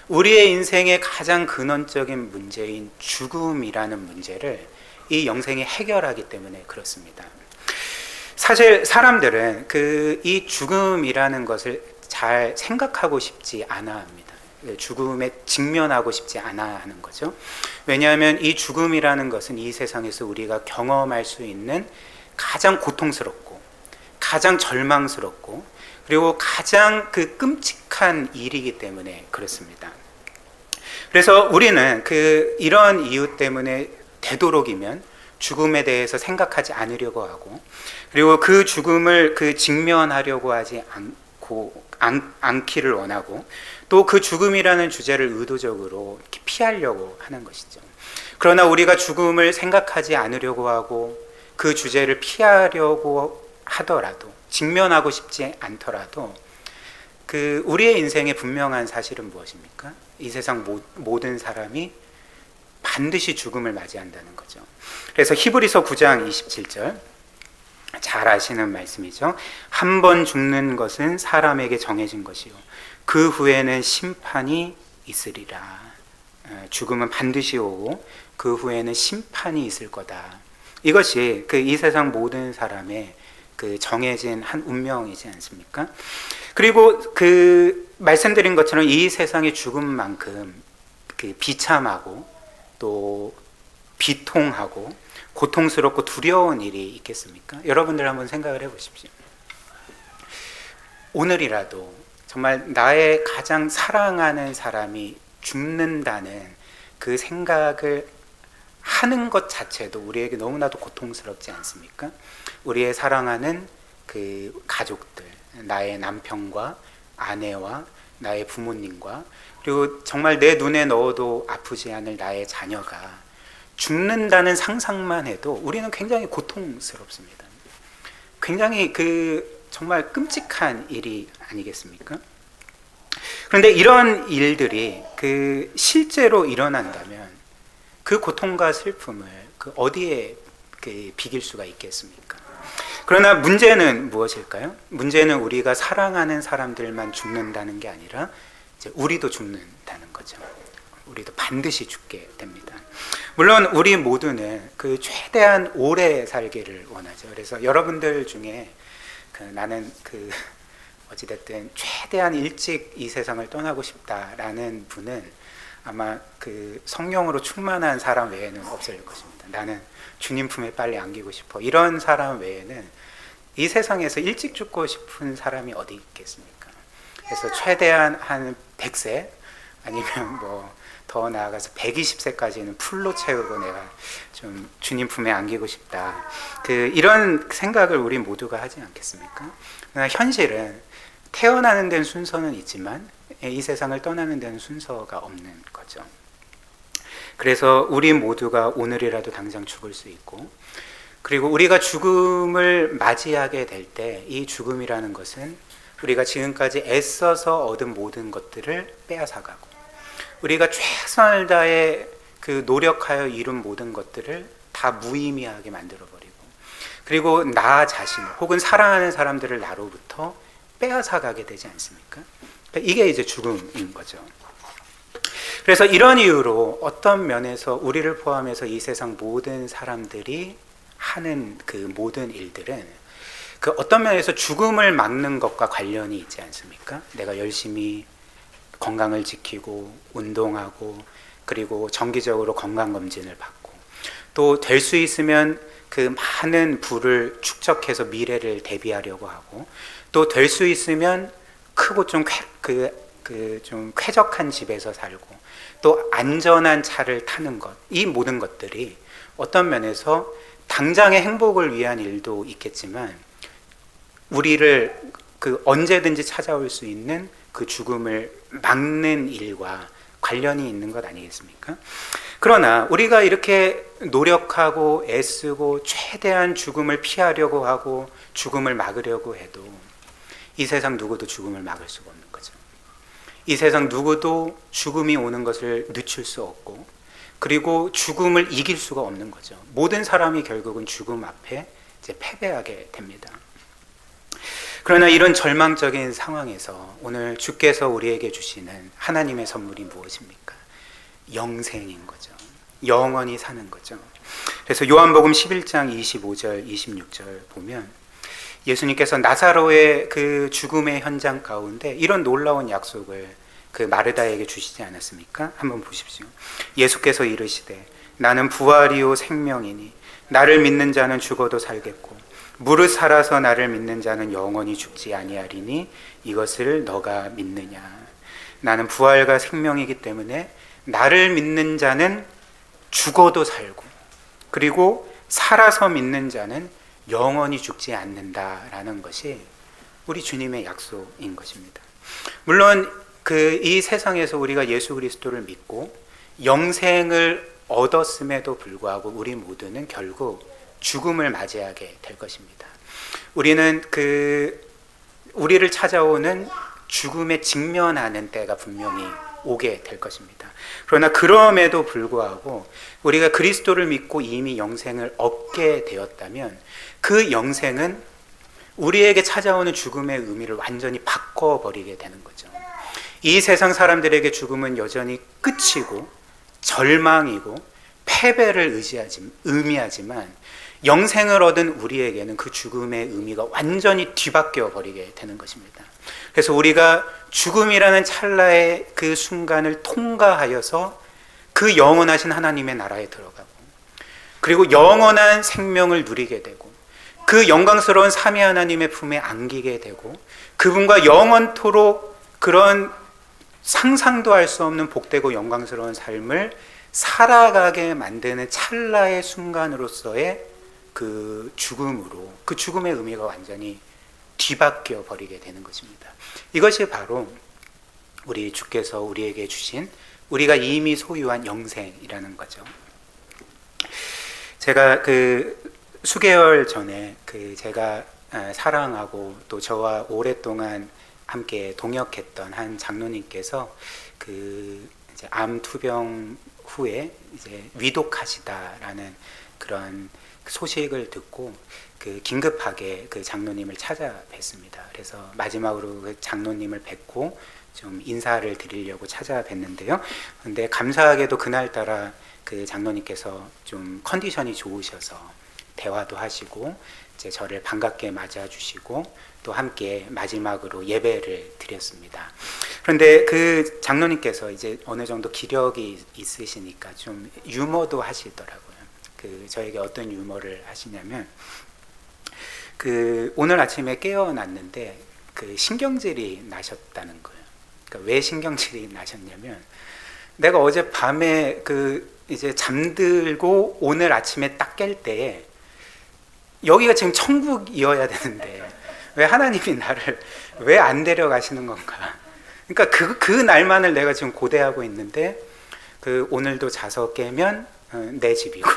우리의 인생의 가장 근원적인 문제인 죽음이라는 문제를 이 영생이 해결하기 때문에 그렇습니다. 사실 사람들은 이 죽음이라는 것을 잘 생각하고 싶지 않아 합니다. 죽음에 직면하고 싶지 않아 하는 거죠. 왜냐하면 이 죽음이라는 것은 이 세상에서 우리가 경험할 수 있는 가장 고통스럽고 가장 절망스럽고 그리고 가장 끔찍한 일이기 때문에 그렇습니다. 그래서 우리는 이런 이유 때문에 되도록이면 죽음에 대해서 생각하지 않으려고 하고, 그리고 그 죽음을 직면하려고 하지 않기를 원하고, 또 그 죽음이라는 주제를 의도적으로 피하려고 하는 것이죠. 그러나 우리가 죽음을 생각하지 않으려고 하고 그 주제를 피하려고 하더라도, 직면하고 싶지 않더라도 우리의 인생의 분명한 사실은 무엇입니까? 이 세상 모든 사람이 반드시 죽음을 맞이한다는 거죠. 그래서 히브리서 9장 27절 잘 아시는 말씀이죠. 한 번 죽는 것은 사람에게 정해진 것이요 그 후에는 심판이 있으리라. 죽음은 반드시 오고 그 후에는 심판이 있을 거다. 이것이 이 세상 모든 사람의 정해진 한 운명이지 않습니까? 그리고 말씀드린 것처럼 이 세상의 죽음만큼 비참하고 또 비통하고 고통스럽고 두려운 일이 있겠습니까? 여러분들 한번 생각을 해보십시오. 오늘이라도 정말 나의 가장 사랑하는 사람이 죽는다는 그 생각을 하는 것 자체도 우리에게 너무나도 고통스럽지 않습니까? 우리의 사랑하는 가족들, 나의 남편과 아내와 나의 부모님과 그리고 정말 내 눈에 넣어도 아프지 않을 나의 자녀가 죽는다는 상상만 해도 우리는 굉장히 고통스럽습니다. 굉장히 정말 끔찍한 일이 아니겠습니까? 그런데 이런 일들이 실제로 일어난다면 그 고통과 슬픔을 어디에 비길 수가 있겠습니까? 그러나 문제는 무엇일까요? 문제는 우리가 사랑하는 사람들만 죽는다는 게 아니라 이제 우리도 죽는다는 거죠. 우리도 반드시 죽게 됩니다. 물론 우리 모두는 최대한 오래 살기를 원하죠. 그래서 여러분들 중에 나는 어찌됐든 최대한 일찍 이 세상을 떠나고 싶다라는 분은 아마 그 성령으로 충만한 사람 외에는 없을 것입니다. 나는 주님 품에 빨리 안기고 싶어. 이런 사람 외에는 이 세상에서 일찍 죽고 싶은 사람이 어디 있겠습니까? 그래서 최대한 한 100세 아니면 뭐 더 나아가서 120세까지는 풀로 채우고 내가 좀 주님 품에 안기고 싶다. 이런 생각을 우리 모두가 하지 않겠습니까? 그러나 현실은 태어나는 데는 순서는 있지만 이 세상을 떠나는 데는 순서가 없는 거죠. 그래서 우리 모두가 오늘이라도 당장 죽을 수 있고, 그리고 우리가 죽음을 맞이하게 될 때 이 죽음이라는 것은 우리가 지금까지 애써서 얻은 모든 것들을 빼앗아가고, 우리가 최선을 다해 노력하여 이룬 모든 것들을 다 무의미하게 만들어버리고, 그리고 나 자신 혹은 사랑하는 사람들을 나로부터 빼앗아가게 되지 않습니까? 이게 이제 죽음인 거죠. 그래서 이런 이유로 어떤 면에서 우리를 포함해서 이 세상 모든 사람들이 하는 모든 일들은 어떤 면에서 죽음을 막는 것과 관련이 있지 않습니까? 내가 열심히 건강을 지키고 운동하고, 그리고 정기적으로 건강검진을 받고, 또 될 수 있으면 많은 부를 축적해서 미래를 대비하려고 하고, 또 될 수 있으면 크고 좀 쾌적한 집에서 살고, 또 안전한 차를 타는 것, 이 모든 것들이 어떤 면에서 당장의 행복을 위한 일도 있겠지만 우리를 언제든지 찾아올 수 있는 죽음을 막는 일과 관련이 있는 것 아니겠습니까? 그러나 우리가 이렇게 노력하고 애쓰고 최대한 죽음을 피하려고 하고 죽음을 막으려고 해도 이 세상 누구도 죽음을 막을 수가 없는 거죠. 이 세상 누구도 죽음이 오는 것을 늦출 수 없고, 그리고 죽음을 이길 수가 없는 거죠. 모든 사람이 결국은 죽음 앞에 이제 패배하게 됩니다. 그러나 이런 절망적인 상황에서 오늘 주께서 우리에게 주시는 하나님의 선물이 무엇입니까? 영생인 거죠. 영원히 사는 거죠. 그래서 요한복음 11장 25절 26절 보면 예수님께서 나사로의 죽음의 현장 가운데 이런 놀라운 약속을 마르다에게 주시지 않았습니까? 한번 보십시오. 예수께서 이르시되 나는 부활이요 생명이니 나를 믿는 자는 죽어도 살겠고 무릇 살아서 나를 믿는 자는 영원히 죽지 아니하리니 이것을 너가 믿느냐. 나는 부활과 생명이기 때문에 나를 믿는 자는 죽어도 살고, 그리고 살아서 믿는 자는 영원히 죽지 않는다라는 것이 우리 주님의 약속인 것입니다. 물론 이 세상에서 우리가 예수 그리스도를 믿고 영생을 얻었음에도 불구하고 우리 모두는 결국 죽음을 맞이하게 될 것입니다. 우리는 우리를 찾아오는 죽음에 직면하는 때가 분명히 오게 될 것입니다. 그러나 그럼에도 불구하고 우리가 그리스도를 믿고 이미 영생을 얻게 되었다면 그 영생은 우리에게 찾아오는 죽음의 의미를 완전히 바꿔버리게 되는 거죠. 이 세상 사람들에게 죽음은 여전히 끝이고 절망이고 패배를 의미하지만 영생을 얻은 우리에게는 그 죽음의 의미가 완전히 뒤바뀌어 버리게 되는 것입니다. 그래서 우리가 죽음이라는 찰나의 그 순간을 통과하여서 그 영원하신 하나님의 나라에 들어가고, 그리고 영원한 생명을 누리게 되고, 그 영광스러운 삼위 하나님의 품에 안기게 되고, 그분과 영원토록 그런 상상도 할 수 없는 복되고 영광스러운 삶을 살아가게 만드는 찰나의 순간으로서의 그 죽음으로 그 죽음의 의미가 완전히 뒤바뀌어 버리게 되는 것입니다. 이것이 바로 우리 주께서 우리에게 주신 우리가 이미 소유한 영생이라는 거죠. 제가 수개월 전에 제가 사랑하고 또 저와 오랫동안 함께 동역했던 한 장로님께서 이제 암 투병 후에 이제 위독하시다라는 그런 소식을 듣고 긴급하게 장로님을 찾아뵀습니다. 그래서 마지막으로 장로님을 뵙고 좀 인사를 드리려고 찾아뵀는데요. 근데 감사하게도 그날따라 장로님께서 좀 컨디션이 좋으셔서 대화도 하시고 이제 저를 반갑게 맞아주시고 또 함께 마지막으로 예배를 드렸습니다. 그런데 그 장로님께서 이제 어느 정도 기력이 있으시니까 좀 유머도 하시더라고요. 그 저에게 어떤 유머를 하시냐면, 그 오늘 아침에 깨어났는데 그 신경질이 나셨다는 거예요. 그러니까 왜 신경질이 나셨냐면, 내가 어제 밤에 그 이제 잠들고 오늘 아침에 딱 깰 때에 여기가 지금 천국이어야 되는데 왜 하나님이 나를 왜 안 데려가시는 건가? 그러니까 그 날만을 내가 지금 고대하고 있는데, 그 오늘도 자서 깨면 내 집이고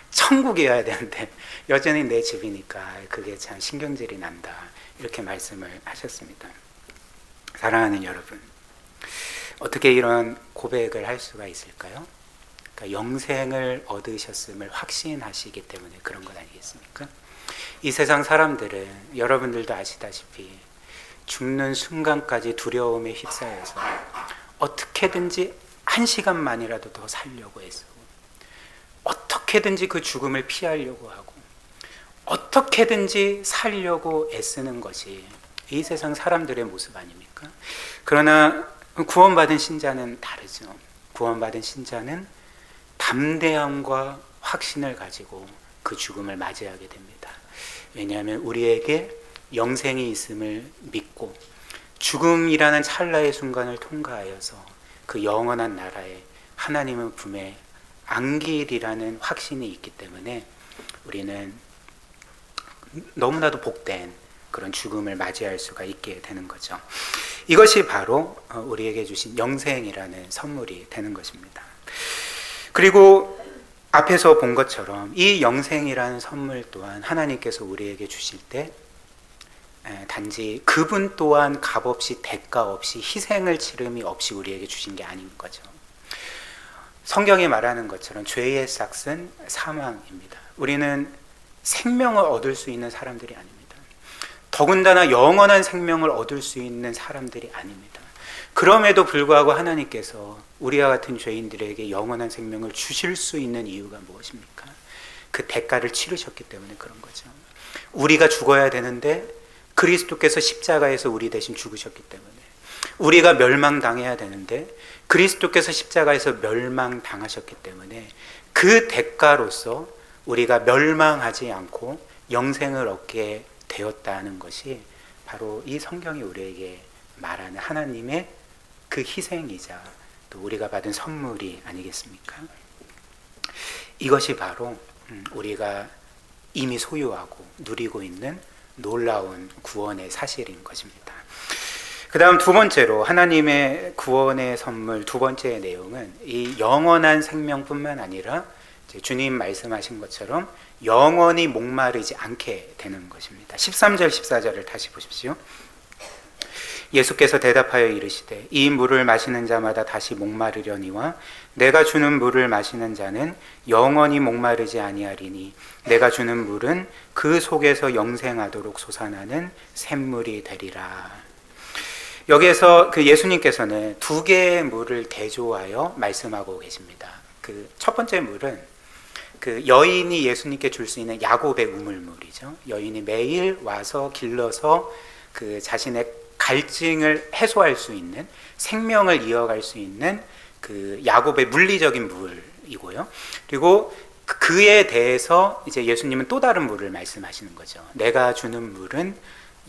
천국이어야 되는데 여전히 내 집이니까 그게 참 신경질이 난다, 이렇게 말씀을 하셨습니다. 사랑하는 여러분, 어떻게 이런 고백을 할 수가 있을까요? 그러니까 영생을 얻으셨음을 확신하시기 때문에 그런 것 아니겠습니까? 이 세상 사람들은 여러분들도 아시다시피 죽는 순간까지 두려움에 휩싸여서 어떻게든지 한 시간만이라도 더 살려고 애쓰고, 어떻게든지 그 죽음을 피하려고 하고, 어떻게든지 살려고 애쓰는 것이 이 세상 사람들의 모습 아닙니까? 그러나 구원받은 신자는 다르죠. 구원받은 신자는 담대함과 확신을 가지고 그 죽음을 맞이하게 됩니다. 왜냐하면 우리에게 영생이 있음을 믿고 죽음이라는 찰나의 순간을 통과하여서 그 영원한 나라에 하나님의 품에 안길이라는 확신이 있기 때문에 우리는 너무나도 복된 그런 죽음을 맞이할 수가 있게 되는 거죠. 이것이 바로 우리에게 주신 영생이라는 선물이 되는 것입니다. 그리고 앞에서 본 것처럼 이 영생이라는 선물 또한 하나님께서 우리에게 주실 때 단지 그분 또한 값없이, 대가 없이, 희생을 치름이 없이 우리에게 주신 게 아닌 거죠. 성경이 말하는 것처럼 죄의 삭은 사망입니다. 우리는 생명을 얻을 수 있는 사람들이 아닙니다. 더군다나 영원한 생명을 얻을 수 있는 사람들이 아닙니다. 그럼에도 불구하고 하나님께서 우리와 같은 죄인들에게 영원한 생명을 주실 수 있는 이유가 무엇입니까? 그 대가를 치르셨기 때문에 그런 거죠. 우리가 죽어야 되는데 그리스도께서 십자가에서 우리 대신 죽으셨기 때문에, 우리가 멸망당해야 되는데 그리스도께서 십자가에서 멸망당하셨기 때문에 그 대가로서 우리가 멸망하지 않고 영생을 얻게 되었다는 것이 바로 이 성경이 우리에게 말하는 하나님의 그 희생이자 또 우리가 받은 선물이 아니겠습니까? 이것이 바로 우리가 이미 소유하고 누리고 있는 놀라운 구원의 사실인 것입니다. 그 다음 두 번째로 하나님의 구원의 선물 두 번째 내용은 이 영원한 생명뿐만 아니라 주님 말씀하신 것처럼 영원히 목마르지 않게 되는 것입니다. 13절 14절을 다시 보십시오. 예수께서 대답하여 이르시되 이 물을 마시는 자마다 다시 목마르려니와 내가 주는 물을 마시는 자는 영원히 목마르지 아니하리니 내가 주는 물은 그 속에서 영생하도록 솟아나는 샘물이 되리라. 여기에서 그 예수님께서는 두 개의 물을 대조하여 말씀하고 계십니다. 그 첫 번째 물은 그 여인이 예수님께 줄 수 있는 야곱의 우물물이죠. 여인이 매일 와서 길러서 그 자신의 갈증을 해소할 수 있는, 생명을 이어갈 수 있는 그 야곱의 물리적인 물이고요. 그리고 그에 대해서 이제 예수님은 또 다른 물을 말씀하시는 거죠. 내가 주는 물은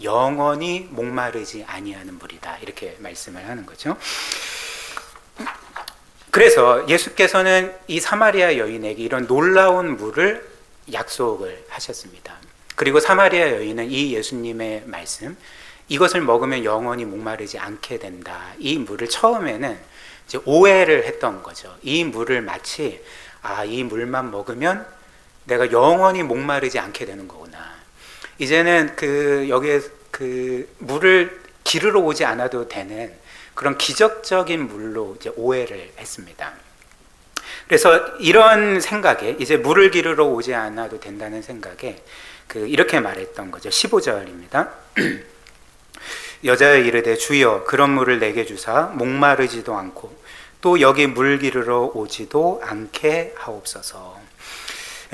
영원히 목마르지 아니하는 물이다, 이렇게 말씀을 하는 거죠. 그래서 예수께서는 이 사마리아 여인에게 이런 놀라운 물을 약속을 하셨습니다. 그리고 사마리아 여인은 이 예수님의 말씀, 이것을 먹으면 영원히 목마르지 않게 된다, 이 물을 처음에는 이제 오해를 했던 거죠. 이 물을 마치 이 물만 먹으면 내가 영원히 목마르지 않게 되는 거구나. 이제는 여기에 물을 기르러 오지 않아도 되는 그런 기적적인 물로 이제 오해를 했습니다. 그래서 이런 생각에, 이제 물을 기르러 오지 않아도 된다는 생각에 이렇게 말했던 거죠. 15절입니다. 여자여 이르되 주여 그런 물을 내게 주사 목마르지도 않고 또 여기 물 기르러 오지도 않게 하옵소서.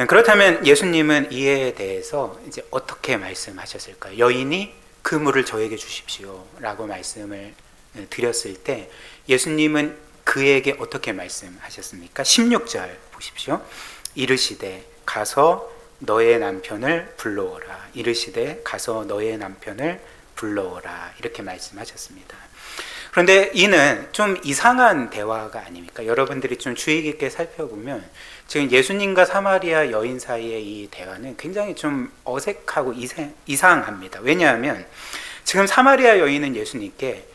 그렇다면 예수님은 이에 대해서 이제 어떻게 말씀하셨을까요? 여인이 그 물을 저에게 주십시오 라고 말씀을 드렸을 때 예수님은 그에게 어떻게 말씀하셨습니까? 16절 보십시오. 이르시되 가서 너의 남편을 불러오라. 이르시되 가서 너의 남편을 불러오라. 이렇게 말씀하셨습니다. 그런데 이는 좀 이상한 대화가 아닙니까? 여러분들이 좀 주의 깊게 살펴보면 지금 예수님과 사마리아 여인 사이의 이 대화는 굉장히 좀 어색하고 이상합니다. 왜냐하면 지금 사마리아 여인은 예수님께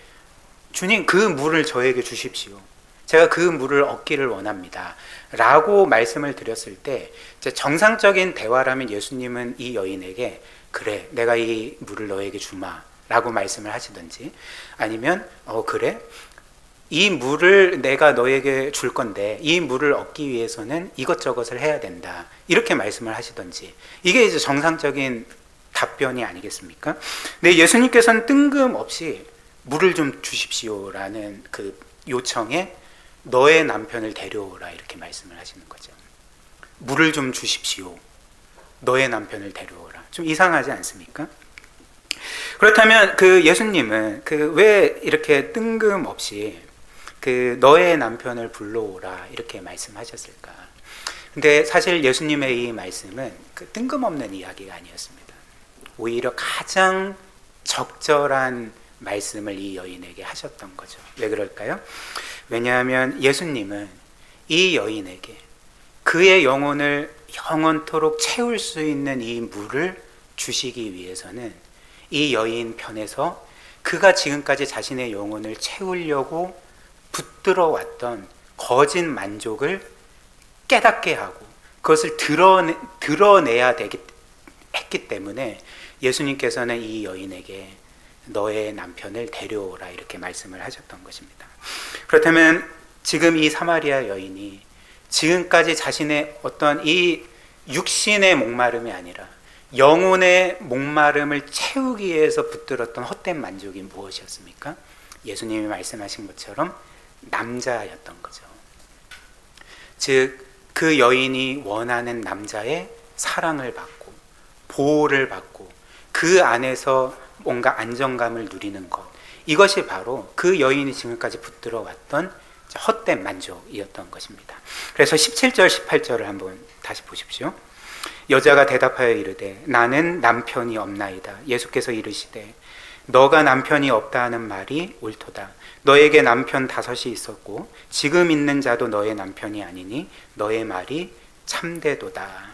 주님, 그 물을 저에게 주십시오. 제가 그 물을 얻기를 원합니다. 라고 말씀을 드렸을 때 정상적인 대화라면 예수님은 이 여인에게 그래, 내가 이 물을 너에게 주마 라고 말씀을 하시든지, 아니면 그래? 이 물을 내가 너에게 줄 건데 이 물을 얻기 위해서는 이것저것을 해야 된다, 이렇게 말씀을 하시든지, 이게 이제 정상적인 답변이 아니겠습니까? 근데 예수님께서는 뜬금없이 물을 좀 주십시오라는 그 요청에 너의 남편을 데려오라 이렇게 말씀을 하시는 거죠. 물을 좀 주십시오, 너의 남편을 데려오라. 좀 이상하지 않습니까? 그렇다면 그 예수님은 왜 이렇게 뜬금없이 너의 남편을 불러오라 이렇게 말씀하셨을까? 근데 사실 예수님의 이 말씀은 뜬금없는 이야기가 아니었습니다. 오히려 가장 적절한 말씀을 이 여인에게 하셨던 거죠. 왜 그럴까요? 왜냐하면 예수님은 이 여인에게 그의 영혼을 영원토록 채울 수 있는 이 물을 주시기 위해서는 이 여인 편에서 그가 지금까지 자신의 영혼을 채우려고 붙들어 왔던 거짓 만족을 깨닫게 하고 그것을 드러내야 했기 때문에 예수님께서는 이 여인에게 너의 남편을 데려오라 이렇게 말씀을 하셨던 것입니다. 그렇다면 지금 이 사마리아 여인이 지금까지 자신의 어떤 이 육신의 목마름이 아니라 영혼의 목마름을 채우기 위해서 붙들었던 헛된 만족이 무엇이었습니까? 예수님이 말씀하신 것처럼 남자였던 거죠. 즉, 그 여인이 원하는 남자의 사랑을 받고 보호를 받고 그 안에서 뭔가 안정감을 누리는 것, 이것이 바로 그 여인이 지금까지 붙들어 왔던 헛된 만족이었던 것입니다. 그래서 17절 18절을 한번 다시 보십시오. 여자가 대답하여 이르되 나는 남편이 없나이다. 예수께서 이르시되 너가 남편이 없다 하는 말이 옳도다. 너에게 남편 5이 있었고 지금 있는 자도 너의 남편이 아니니 너의 말이 참되도다.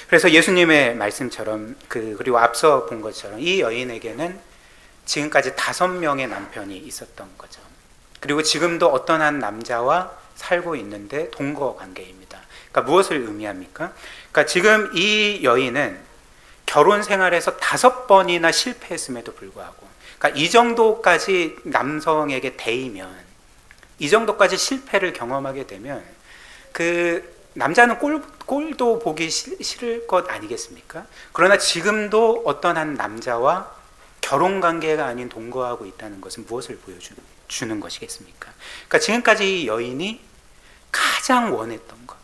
그래서 예수님의 말씀처럼 그리고 앞서 본 것처럼 이 여인에게는 지금까지 5명의 남편이 있었던 거죠. 그리고 지금도 어떤 한 남자와 살고 있는데 동거 관계입니다. 그러니까 무엇을 의미합니까? 그러니까 지금 이 여인은 결혼 생활에서 5번이나 실패했음에도 불구하고, 그러니까 이 정도까지 남성에게 대이면, 이 정도까지 실패를 경험하게 되면 남자는 꼴도 보기 싫을 것 아니겠습니까? 그러나 지금도 어떤 한 남자와 결혼 관계가 아닌 동거하고 있다는 것은 무엇을 보여주는 것이겠습니까? 그러니까 지금까지 이 여인이 가장 원했던 것,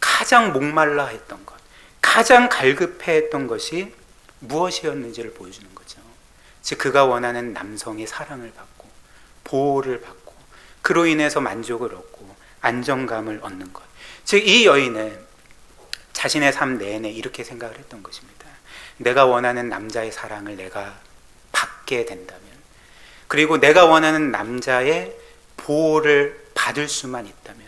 가장 목말라 했던 것, 가장 갈급해 했던 것이 무엇이었는지를 보여주는 거죠. 즉, 그가 원하는 남성의 사랑을 받고 보호를 받고 그로 인해서 만족을 얻고 안정감을 얻는 것. 즉, 이 여인은 자신의 삶 내내 이렇게 생각을 했던 것입니다. 내가 원하는 남자의 사랑을 내가 받게 된다면, 그리고 내가 원하는 남자의 보호를 받을 수만 있다면,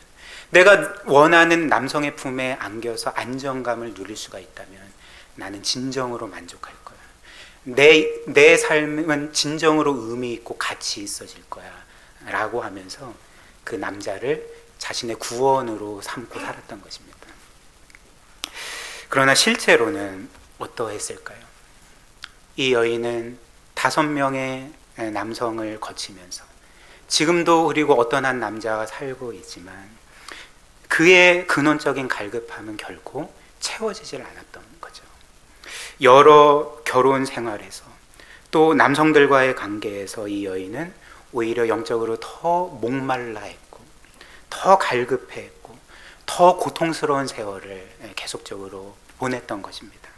내가 원하는 남성의 품에 안겨서 안정감을 누릴 수가 있다면 나는 진정으로 만족할 거야. 내 삶은 진정으로 의미 있고 가치 있어질 거야 라고 하면서 그 남자를 자신의 구원으로 삼고 살았던 것입니다. 그러나 실제로는 어떠했을까요? 이 여인은 5명의 남성을 거치면서 지금도 그리고 어떤 한 남자와 살고 있지만 그의 근원적인 갈급함은 결코 채워지질 않았던 거죠. 여러 결혼 생활에서 또 남성들과의 관계에서 이 여인은 오히려 영적으로 더 목말라 했고 더 갈급해 했고 더 고통스러운 세월을 계속적으로 보냈던 것입니다.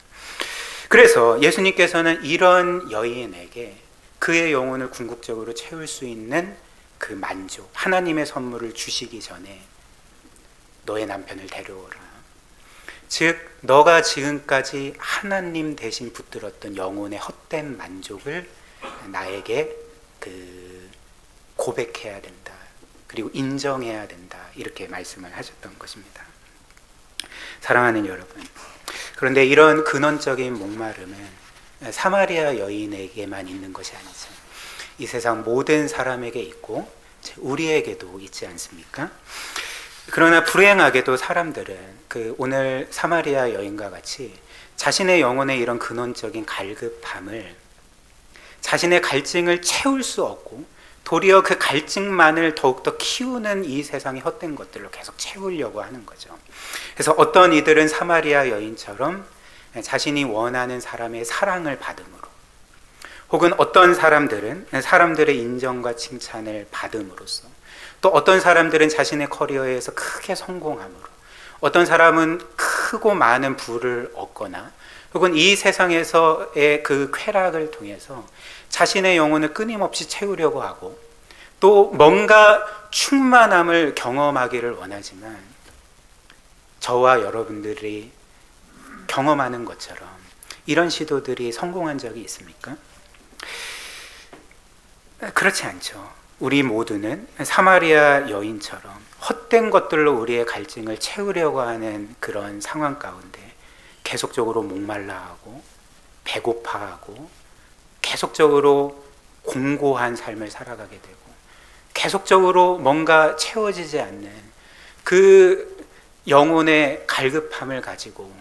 그래서 예수님께서는 이런 여인에게 그의 영혼을 궁극적으로 채울 수 있는 그 만족, 하나님의 선물을 주시기 전에 너의 남편을 데려오라. 즉 너가 지금까지 하나님 대신 붙들었던 영혼의 헛된 만족을 나에게 고백해야 된다. 그리고 인정해야 된다. 이렇게 말씀을 하셨던 것입니다. 사랑하는 여러분, 그런데 이런 근원적인 목마름은 사마리아 여인에게만 있는 것이 아니죠. 이 세상 모든 사람에게 있고 우리에게도 있지 않습니까? 그러나 불행하게도 사람들은 오늘 사마리아 여인과 같이 자신의 영혼의 이런 근원적인 갈급함을, 자신의 갈증을 채울 수 없고 도리어 그 갈증만을 더욱더 키우는 이 세상의 헛된 것들로 계속 채우려고 하는 거죠. 그래서 어떤 이들은 사마리아 여인처럼 자신이 원하는 사람의 사랑을 받음으로, 혹은 어떤 사람들은 사람들의 인정과 칭찬을 받음으로써, 또 어떤 사람들은 자신의 커리어에서 크게 성공함으로, 어떤 사람은 크고 많은 부를 얻거나, 혹은 이 세상에서의 그 쾌락을 통해서 자신의 영혼을 끊임없이 채우려고 하고, 또 뭔가 충만함을 경험하기를 원하지만 저와 여러분들이 경험하는 것처럼 이런 시도들이 성공한 적이 있습니까? 그렇지 않죠. 우리 모두는 사마리아 여인처럼 헛된 것들로 우리의 갈증을 채우려고 하는 그런 상황 가운데 계속적으로 목말라하고 배고파하고 계속적으로 공고한 삶을 살아가게 되고, 계속적으로 뭔가 채워지지 않는 그 영혼의 갈급함을 가지고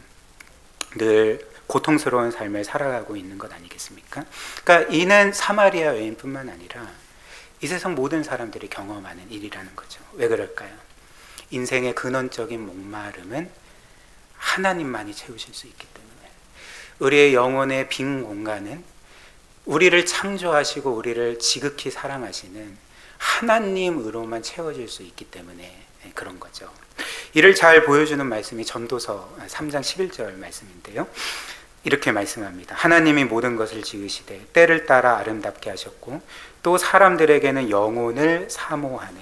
늘 고통스러운 삶을 살아가고 있는 것 아니겠습니까? 그러니까 이는 사마리아 여인뿐만 아니라 이 세상 모든 사람들이 경험하는 일이라는 거죠. 왜 그럴까요? 인생의 근원적인 목마름은 하나님만이 채우실 수 있기 때문에, 우리의 영혼의 빈 공간은 우리를 창조하시고 우리를 지극히 사랑하시는 하나님으로만 채워질 수 있기 때문에 그런 거죠. 이를 잘 보여주는 말씀이 전도서 3장 11절 말씀인데요. 이렇게 말씀합니다. 하나님이 모든 것을 지으시되 때를 따라 아름답게 하셨고, 또 사람들에게는 영혼을 사모하는,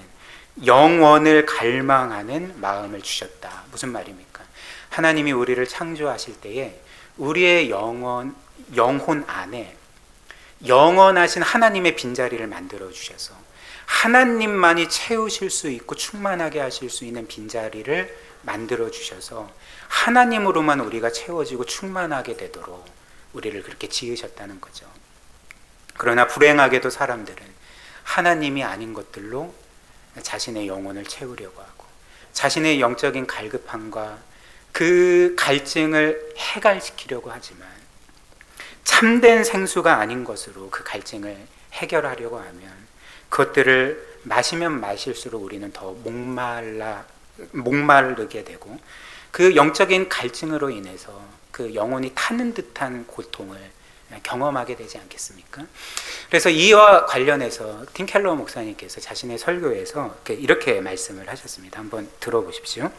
영원을 갈망하는 마음을 주셨다. 무슨 말입니까? 하나님이 우리를 창조하실 때에 우리의 영혼 안에 영원하신 하나님의 빈자리를 만들어 주셔서 하나님만이 채우실 수 있고 충만하게 하실 수 있는 빈자리를 만들어 주셔서 하나님으로만 우리가 채워지고 충만하게 되도록 우리를 그렇게 지으셨다는 거죠. 그러나 불행하게도 사람들은 하나님이 아닌 것들로 자신의 영혼을 채우려고 하고, 자신의 영적인 갈급함과 그 갈증을 해갈시키려고 하지만 참된 생수가 아닌 것으로 그 갈증을 해결하려고 하면 그것들을 마시면 마실수록 우리는 더 목마르게 되고, 그 영적인 갈증으로 인해서 그 영혼이 타는 듯한 고통을 경험하게 되지 않겠습니까? 그래서 이와 관련해서 팀 켈러 목사님께서 자신의 설교에서 이렇게 말씀을 하셨습니다. 한번 들어보십시오.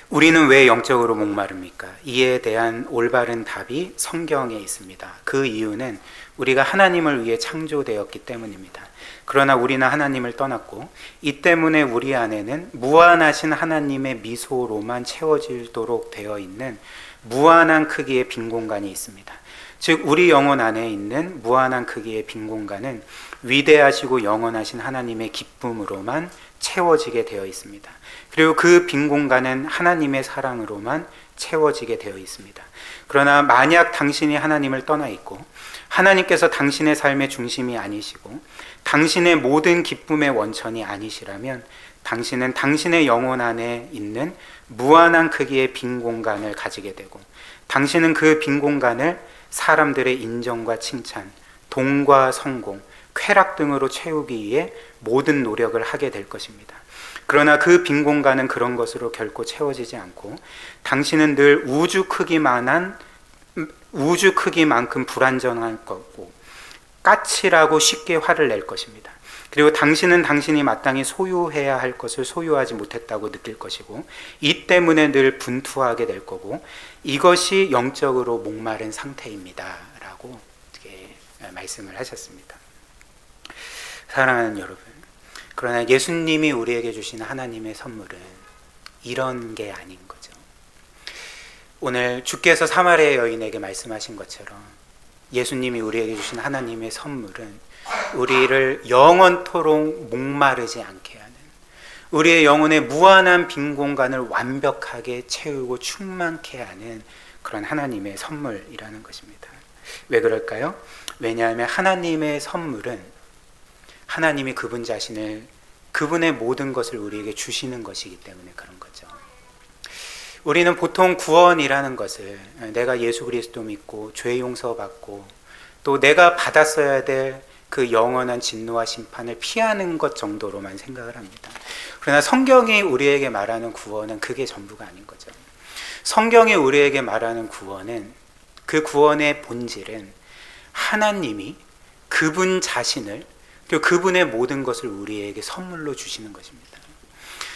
우리는 왜 영적으로 목마릅니까? 이에 대한 올바른 답이 성경에 있습니다. 그 이유는 우리가 하나님을 위해 창조되었기 때문입니다. 그러나 우리는 하나님을 떠났고, 이 때문에 우리 안에는 무한하신 하나님의 미소로만 채워지도록 되어 있는 무한한 크기의 빈 공간이 있습니다. 즉 우리 영혼 안에 있는 무한한 크기의 빈 공간은 위대하시고 영원하신 하나님의 기쁨으로만 채워지게 되어 있습니다. 그리고 그 빈 공간은 하나님의 사랑으로만 채워지게 되어 있습니다. 그러나 만약 당신이 하나님을 떠나 있고, 하나님께서 당신의 삶의 중심이 아니시고 당신의 모든 기쁨의 원천이 아니시라면, 당신은 당신의 영혼 안에 있는 무한한 크기의 빈 공간을 가지게 되고, 당신은 그 빈 공간을 사람들의 인정과 칭찬, 돈과 성공, 쾌락 등으로 채우기 위해 모든 노력을 하게 될 것입니다. 그러나 그 빈 공간은 그런 것으로 결코 채워지지 않고, 당신은 늘 우주 크기만큼 불완전할 거고 까칠하고 쉽게 화를 낼 것입니다. 그리고 당신은 당신이 마땅히 소유해야 할 것을 소유하지 못했다고 느낄 것이고, 이 때문에 늘 분투하게 될 거고, 이것이 영적으로 목마른 상태입니다 라고 말씀을 하셨습니다. 사랑하는 여러분, 그러나 예수님이 우리에게 주신 하나님의 선물은 이런 게 아닌 거죠. 오늘 주께서 사마리아 여인에게 말씀하신 것처럼 예수님이 우리에게 주신 하나님의 선물은 우리를 영원토록 목마르지 않게 하는, 우리의 영혼의 무한한 빈 공간을 완벽하게 채우고 충만케 하는 그런 하나님의 선물이라는 것입니다. 왜 그럴까요? 왜냐하면 하나님의 선물은 하나님이 그분 자신을, 그분의 모든 것을 우리에게 주시는 것이기 때문에 그런 거죠. 우리는 보통 구원이라는 것을 내가 예수 그리스도 믿고 죄 용서 받고 또 내가 받았어야 될 그 영원한 진노와 심판을 피하는 것 정도로만 생각을 합니다. 그러나 성경이 우리에게 말하는 구원은 그게 전부가 아닌 거죠. 성경이 우리에게 말하는 구원은, 그 구원의 본질은 하나님이 그분 자신을, 또 그분의 모든 것을 우리에게 선물로 주시는 것입니다.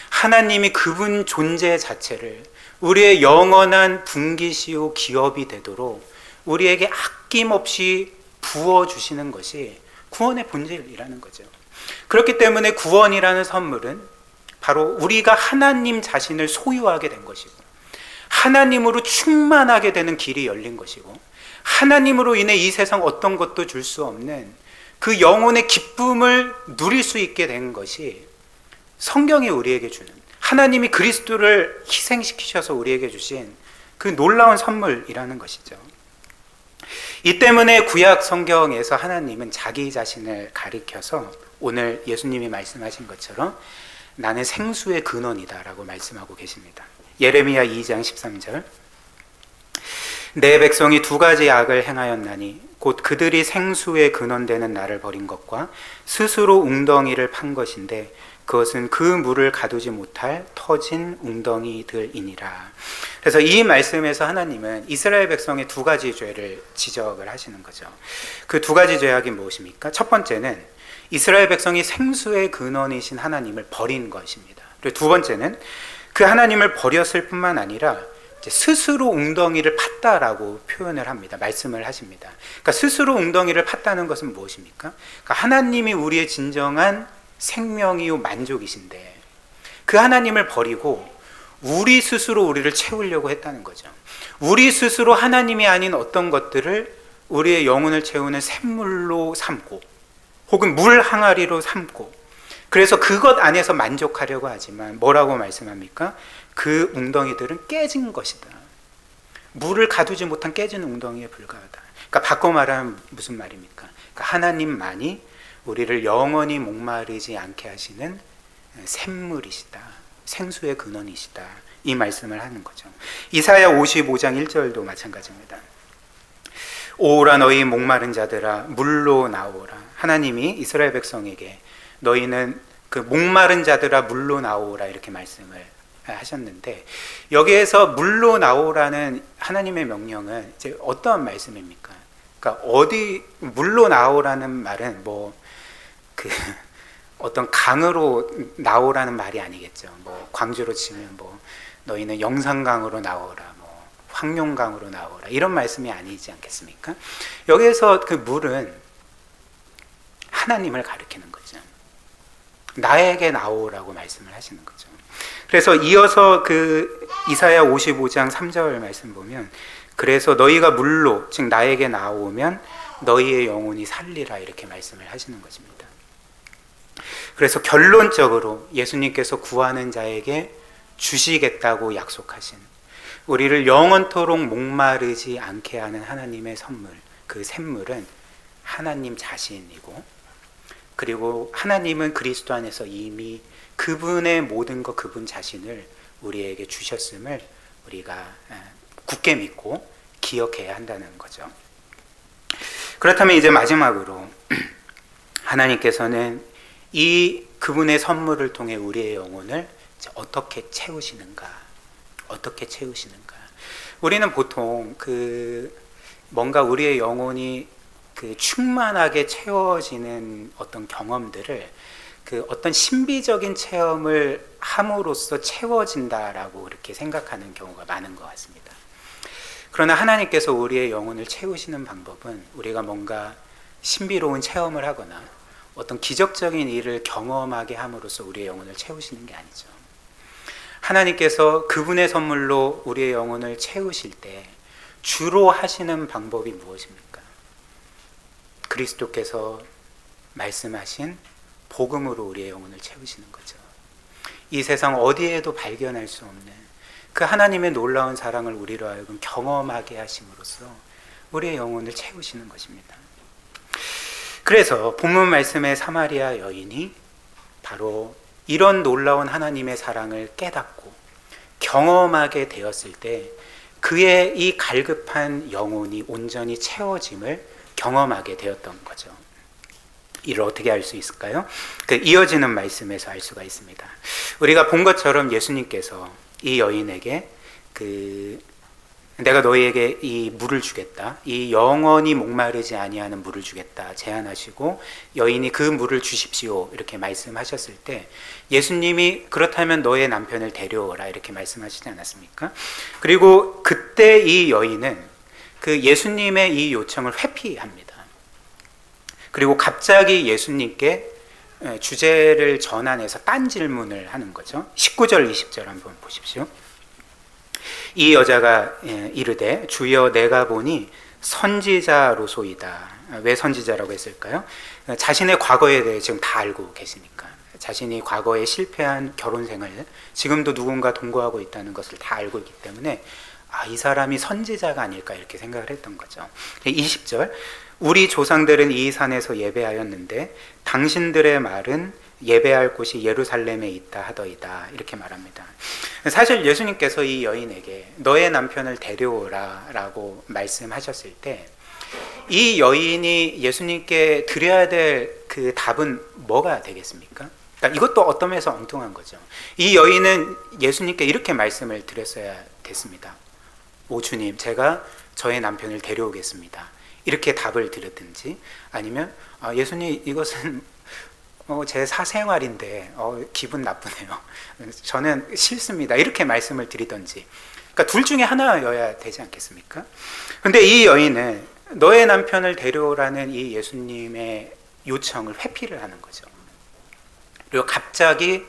하나님이 그분 존재 자체를 우리의 영원한 분기시요 기업이 되도록 우리에게 아낌없이 부어주시는 것이 구원의 본질이라는 거죠. 그렇기 때문에 구원이라는 선물은 바로 우리가 하나님 자신을 소유하게 된 것이고, 하나님으로 충만하게 되는 길이 열린 것이고, 하나님으로 인해 이 세상 어떤 것도 줄 수 없는 그 영혼의 기쁨을 누릴 수 있게 된 것이 성경이 우리에게 주는, 하나님이 그리스도를 희생시키셔서 우리에게 주신 그 놀라운 선물이라는 것이죠. 이 때문에 구약 성경에서 하나님은 자기 자신을 가리켜서 오늘 예수님이 말씀하신 것처럼 나는 생수의 근원이다 라고 말씀하고 계십니다. 예레미야 2장 13절, 내 백성이 두 가지 악을 행하였나니 곧 그들이 생수의 근원되는 나를 버린 것과 스스로 웅덩이를 판 것인데 그것은 그 물을 가두지 못할 터진 웅덩이들이니라. 그래서 이 말씀에서 하나님은 이스라엘 백성의 두 가지 죄를 지적을 하시는 거죠. 그 두 가지 죄악이 무엇입니까? 첫 번째는 이스라엘 백성이 생수의 근원이신 하나님을 버린 것입니다. 그리고 두 번째는 그 하나님을 버렸을 뿐만 아니라 스스로 웅덩이를 팠다라고 표현을 합니다. 말씀을 하십니다. 그러니까 스스로 웅덩이를 팠다는 것은 무엇입니까? 그러니까 하나님이 우리의 진정한 생명이요 만족이신데 그 하나님을 버리고 우리 스스로 우리를 채우려고 했다는 거죠. 우리 스스로 하나님이 아닌 어떤 것들을 우리의 영혼을 채우는 샘물로 삼고 혹은 물 항아리로 삼고, 그래서 그것 안에서 만족하려고 하지만 뭐라고 말씀합니까? 그 웅덩이들은 깨진 것이다. 물을 가두지 못한 깨진 웅덩이에 불과하다. 그러니까 바꿔 말하면 무슨 말입니까? 그러니까 하나님만이 우리를 영원히 목마르지 않게 하시는 샘물이시다, 생수의 근원이시다, 이 말씀을 하는 거죠. 이사야 55장 1절도 마찬가지입니다. 오라 너희 목마른 자들아 물로 나오라. 하나님이 이스라엘 백성에게 너희는 그 목마른 자들아 물로 나오라 이렇게 말씀을 하셨는데, 여기에서 물로 나오라는 하나님의 명령은 이제 어떠한 말씀입니까? 그러니까 어디 물로 나오라는 말은 어떤 강으로 나오라는 말이 아니겠죠. 광주로 치면 너희는 영산강으로 나오라, 황룡강으로 나오라, 이런 말씀이 아니지 않겠습니까? 여기에서 그 물은 하나님을 가리키는 거죠. 나에게 나오라고 말씀을 하시는 거죠. 그래서 이어서 그 이사야 55장 3절 말씀 보면, 그래서 너희가 물로, 즉 나에게 나오면 너희의 영혼이 살리라, 이렇게 말씀을 하시는 것입니다. 그래서 결론적으로 예수님께서 구하는 자에게 주시겠다고 약속하신, 우리를 영원토록 목마르지 않게 하는 하나님의 선물, 그 샘물은 하나님 자신이고, 그리고 하나님은 그리스도 안에서 이미 그분의 모든 것, 그분 자신을 우리에게 주셨음을 우리가 굳게 믿고 기억해야 한다는 거죠. 그렇다면 이제 마지막으로 하나님께서는 이 그분의 선물을 통해 우리의 영혼을 어떻게 채우시는가? 어떻게 채우시는가? 우리는 보통 뭔가 우리의 영혼이 충만하게 채워지는 어떤 경험들을 어떤 신비적인 체험을 함으로써 채워진다라고 이렇게 생각하는 경우가 많은 것 같습니다. 그러나 하나님께서 우리의 영혼을 채우시는 방법은 우리가 뭔가 신비로운 체험을 하거나 어떤 기적적인 일을 경험하게 함으로써 우리의 영혼을 채우시는 게 아니죠. 하나님께서 그분의 선물로 우리의 영혼을 채우실 때 주로 하시는 방법이 무엇입니까? 그리스도께서 말씀하신 복음으로 우리의 영혼을 채우시는 거죠. 이 세상 어디에도 발견할 수 없는 그 하나님의 놀라운 사랑을 우리로 하여금 경험하게 하심으로써 우리의 영혼을 채우시는 것입니다. 그래서 본문 말씀의 사마리아 여인이 바로 이런 놀라운 하나님의 사랑을 깨닫고 경험하게 되었을 때 그의 이 갈급한 영혼이 온전히 채워짐을 경험하게 되었던 거죠. 이를 어떻게 알 수 있을까요? 그 이어지는 말씀에서 알 수가 있습니다. 우리가 본 것처럼 예수님께서 이 여인에게 내가 너희에게 이 물을 주겠다, 이 영원히 목마르지 아니하는 물을 주겠다 제안하시고 여인이 그 물을 주십시오 이렇게 말씀하셨을 때 예수님이 그렇다면 너의 남편을 데려오라 이렇게 말씀하시지 않았습니까? 그리고 그때 이 여인은 그 예수님의 이 요청을 회피합니다. 그리고 갑자기 예수님께 주제를 전환해서 딴 질문을 하는 거죠. 19절 20절 한번 보십시오. 이 여자가 이르되 주여 내가 보니 선지자로소이다. 왜 선지자라고 했을까요? 자신의 과거에 대해 지금 다 알고 계시니까, 자신이 과거에 실패한 결혼 생활, 지금도 누군가 동거하고 있다는 것을 다 알고 있기 때문에 이 사람이 선지자가 아닐까 이렇게 생각을 했던 거죠. 20절 우리 조상들은 이 산에서 예배하였는데 당신들의 말은 예배할 곳이 예루살렘에 있다 하더이다 이렇게 말합니다. 사실 예수님께서 이 여인에게 너의 남편을 데려오라 라고 말씀하셨을 때 이 여인이 예수님께 드려야 될 그 답은 뭐가 되겠습니까? 그러니까 이것도 어떤 면에서 엉뚱한 거죠. 이 여인은 예수님께 이렇게 말씀을 드렸어야 됐습니다. 오 주님, 제가 저의 남편을 데려오겠습니다. 이렇게 답을 드렸든지, 아니면 예수님 이것은 제 사생활인데 기분 나쁘네요. 저는 싫습니다. 이렇게 말씀을 드리든지, 그러니까 둘 중에 하나여야 되지 않겠습니까? 그런데 이 여인은 너의 남편을 데려오라는 이 예수님의 요청을 회피를 하는 거죠. 그리고 갑자기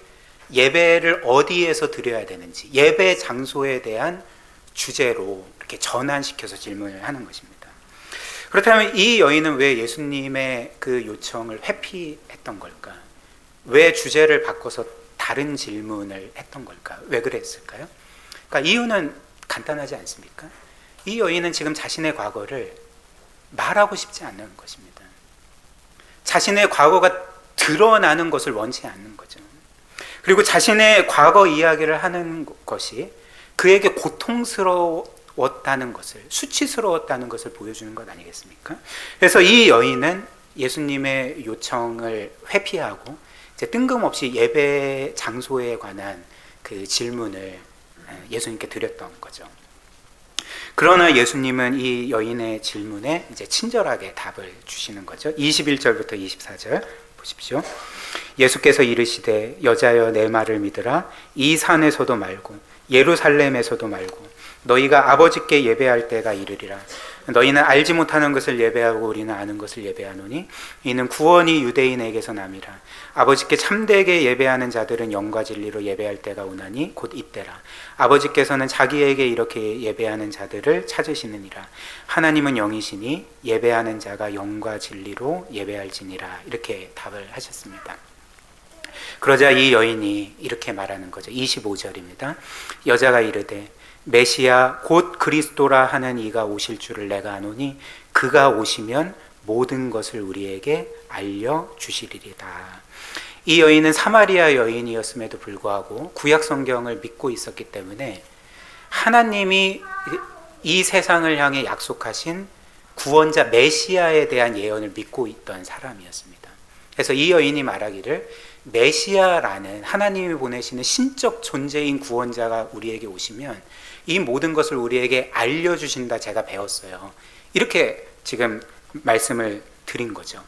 예배를 어디에서 드려야 되는지, 예배 장소에 대한 주제로 이렇게 전환시켜서 질문을 하는 것입니다. 그렇다면 이 여인은 왜 예수님의 그 요청을 회피했던 걸까? 왜 주제를 바꿔서 다른 질문을 했던 걸까? 왜 그랬을까요? 그러니까 이유는 간단하지 않습니까? 이 여인은 지금 자신의 과거를 말하고 싶지 않는 것입니다. 자신의 과거가 드러나는 것을 원치 않는 거죠. 그리고 자신의 과거 이야기를 하는 것이 그에게 고통스러웠다는 것을, 수치스러웠다는 것을 보여주는 것 아니겠습니까? 그래서 이 여인은 예수님의 요청을 회피하고 이제 뜬금없이 예배 장소에 관한 그 질문을 예수님께 드렸던 거죠. 그러나 예수님은 이 여인의 질문에 이제 친절하게 답을 주시는 거죠. 21절부터 24절 보십시오. 예수께서 이르시되 여자여 내 말을 믿으라. 이 산에서도 말고 예루살렘에서도 말고 너희가 아버지께 예배할 때가 이르리라. 너희는 알지 못하는 것을 예배하고 우리는 아는 것을 예배하노니 이는 구원이 유대인에게서 남이라. 아버지께 참되게 예배하는 자들은 영과 진리로 예배할 때가 오나니 곧 이때라. 아버지께서는 자기에게 이렇게 예배하는 자들을 찾으시느니라. 하나님은 영이시니 예배하는 자가 영과 진리로 예배할지니라. 이렇게 답을 하셨습니다. 그러자 이 여인이 이렇게 말하는 거죠. 25절입니다. 여자가 이르되 메시아 곧 그리스도라 하는 이가 오실 줄을 내가 아노니 그가 오시면 모든 것을 우리에게 알려주시리이다. 이 여인은 사마리아 여인이었음에도 불구하고 구약 성경을 믿고 있었기 때문에 하나님이 이 세상을 향해 약속하신 구원자 메시아에 대한 예언을 믿고 있던 사람이었습니다. 그래서 이 여인이 말하기를 메시아라는 하나님이 보내시는 신적 존재인 구원자가 우리에게 오시면 이 모든 것을 우리에게 알려주신다 제가 배웠어요. 이렇게 지금 말씀을 드린 거죠.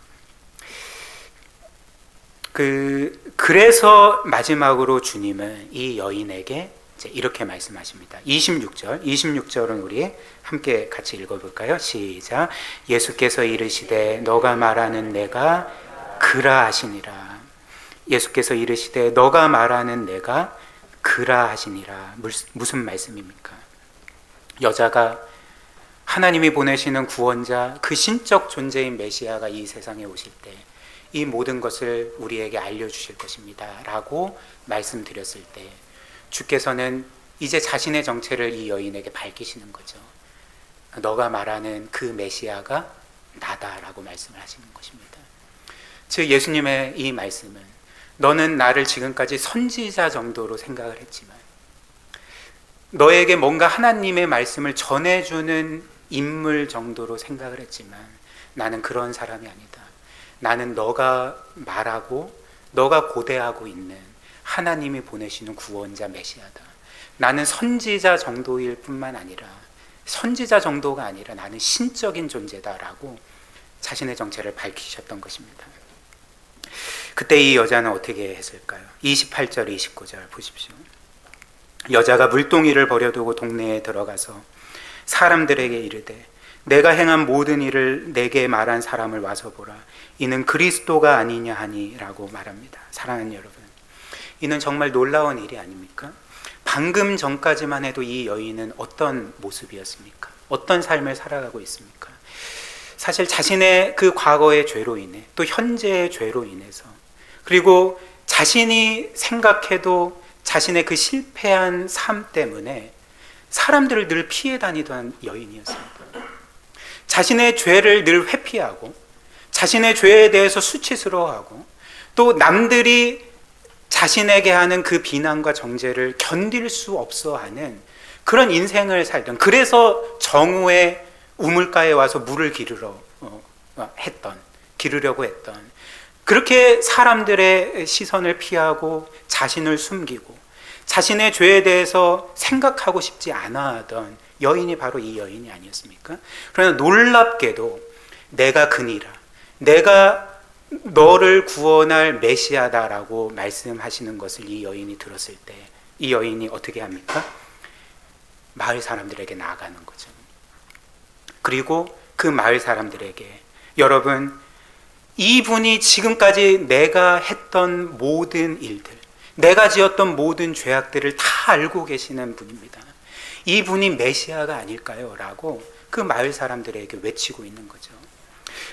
그래서 마지막으로 주님은 이 여인에게 이제 이렇게 말씀하십니다. 26절은 우리 함께 같이 읽어볼까요? 시작. 예수께서 이르시되 너가 말하는 내가 그라하시니라. 예수께서 이르시되 너가 말하는 내가 그라하시니라. 무슨 말씀입니까? 여자가 하나님이 보내시는 구원자, 그 신적 존재인 메시아가 이 세상에 오실 때 이 모든 것을 우리에게 알려주실 것입니다 라고 말씀드렸을 때 주께서는 이제 자신의 정체를 이 여인에게 밝히시는 거죠. 너가 말하는 그 메시아가 나다라고 말씀을 하시는 것입니다. 즉 예수님의 이 말씀은 너는 나를 지금까지 선지자 정도로 생각을 했지만 너에게 뭔가 하나님의 말씀을 전해주는 인물 정도로 생각을 했지만 나는 그런 사람이 아니다. 나는 너가 말하고 너가 고대하고 있는 하나님이 보내시는 구원자 메시아다. 나는 선지자 정도일 뿐만 아니라 선지자 정도가 아니라 나는 신적인 존재다라고 자신의 정체를 밝히셨던 것입니다. 그때 이 여자는 어떻게 했을까요? 28절 29절 보십시오. 여자가 물동이를 버려두고 동네에 들어가서 사람들에게 이르되 내가 행한 모든 일을 내게 말한 사람을 와서 보라. 이는 그리스도가 아니냐 하니 라고 말합니다. 사랑하는 여러분, 이는 정말 놀라운 일이 아닙니까? 방금 전까지만 해도 이 여인은 어떤 모습이었습니까? 어떤 삶을 살아가고 있습니까? 사실 자신의 그 과거의 죄로 인해 또 현재의 죄로 인해서 그리고 자신이 생각해도 자신의 그 실패한 삶 때문에 사람들을 늘 피해 다니던 여인이었습니다. 자신의 죄를 늘 회피하고 자신의 죄에 대해서 수치스러워하고 또 남들이 자신에게 하는 그 비난과 정죄를 견딜 수 없어 하는 그런 인생을 살던, 그래서 정오에 우물가에 와서 물을 기르려고 했던, 그렇게 사람들의 시선을 피하고 자신을 숨기고 자신의 죄에 대해서 생각하고 싶지 않아 하던 여인이 바로 이 여인이 아니었습니까? 그러나 놀랍게도 내가 그니라, 내가 너를 구원할 메시아다라고 말씀하시는 것을 이 여인이 들었을 때 이 여인이 어떻게 합니까? 마을 사람들에게 나아가는 거죠. 그리고 그 마을 사람들에게, 여러분, 이분이 지금까지 내가 했던 모든 일들, 내가 지었던 모든 죄악들을 다 알고 계시는 분입니다. 이분이 메시아가 아닐까요? 라고 그 마을 사람들에게 외치고 있는 거죠.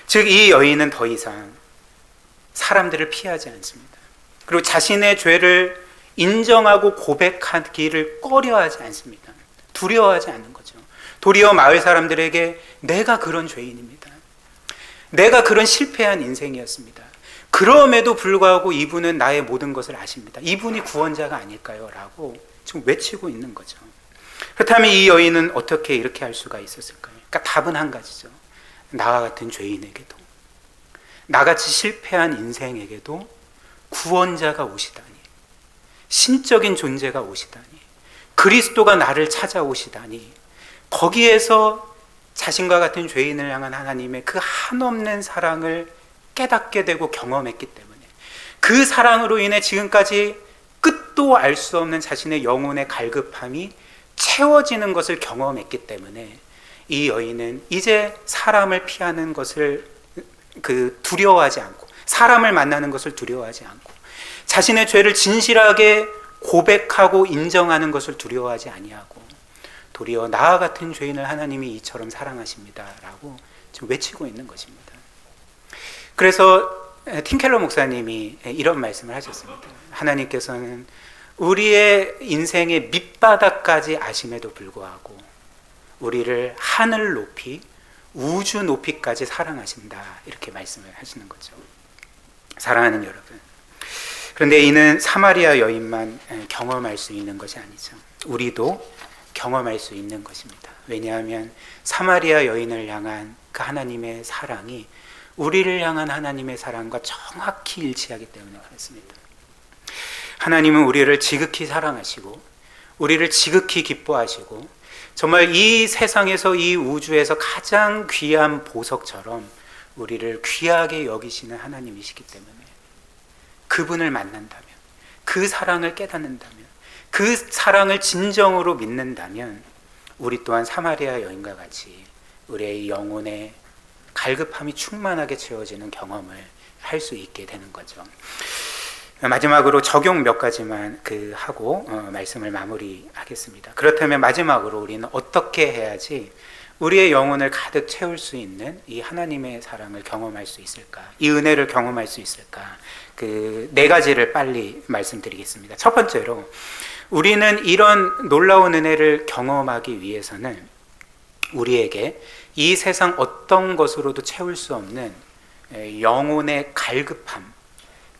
즉 이 여인은 더 이상 사람들을 피하지 않습니다. 그리고 자신의 죄를 인정하고 고백하기를 꺼려하지 않습니다. 두려워하지 않는 거죠. 도리어 마을 사람들에게 내가 그런 죄인입니다. 내가 그런 실패한 인생이었습니다. 그럼에도 불구하고 이분은 나의 모든 것을 아십니다. 이분이 구원자가 아닐까요? 라고 지금 외치고 있는 거죠. 그렇다면 이 여인은 어떻게 이렇게 할 수가 있었을까요? 그러니까 답은 한 가지죠. 나와 같은 죄인에게도, 나같이 실패한 인생에게도 구원자가 오시다니, 신적인 존재가 오시다니, 그리스도가 나를 찾아오시다니, 거기에서 자신과 같은 죄인을 향한 하나님의 그 한없는 사랑을 깨닫게 되고 경험했기 때문에, 그 사랑으로 인해 지금까지 끝도 알 수 없는 자신의 영혼의 갈급함이 채워지는 것을 경험했기 때문에 이 여인은 이제 사람을 피하는 것을 두려워하지 않고, 사람을 만나는 것을 두려워하지 않고, 자신의 죄를 진실하게 고백하고 인정하는 것을 두려워하지 아니하고, 도리어 나와 같은 죄인을 하나님이 이처럼 사랑하십니다 라고 지금 외치고 있는 것입니다. 그래서 팀켈러 목사님이 이런 말씀을 하셨습니다. 하나님께서는 우리의 인생의 밑바닥까지 아심에도 불구하고 우리를 하늘 높이, 우주 높이까지 사랑하신다, 이렇게 말씀을 하시는 거죠. 사랑하는 여러분, 그런데 이는 사마리아 여인만 경험할 수 있는 것이 아니죠. 우리도 경험할 수 있는 것입니다. 왜냐하면 사마리아 여인을 향한 그 하나님의 사랑이 우리를 향한 하나님의 사랑과 정확히 일치하기 때문에 그렇습니다. 하나님은 우리를 지극히 사랑하시고 우리를 지극히 기뻐하시고 정말 이 세상에서, 이 우주에서 가장 귀한 보석처럼 우리를 귀하게 여기시는 하나님이시기 때문에 그분을 만난다면, 그 사랑을 깨닫는다면, 그 사랑을 진정으로 믿는다면 우리 또한 사마리아 여인과 같이 우리의 영혼의 갈급함이 충만하게 채워지는 경험을 할 수 있게 되는 거죠. 마지막으로 적용 몇 가지만 하고 말씀을 마무리하겠습니다. 그렇다면 마지막으로 우리는 어떻게 해야지 우리의 영혼을 가득 채울 수 있는 이 하나님의 사랑을 경험할 수 있을까? 이 은혜를 경험할 수 있을까? 네 가지를 빨리 말씀드리겠습니다. 첫 번째로, 우리는 이런 놀라운 은혜를 경험하기 위해서는 우리에게 이 세상 어떤 것으로도 채울 수 없는 영혼의 갈급함,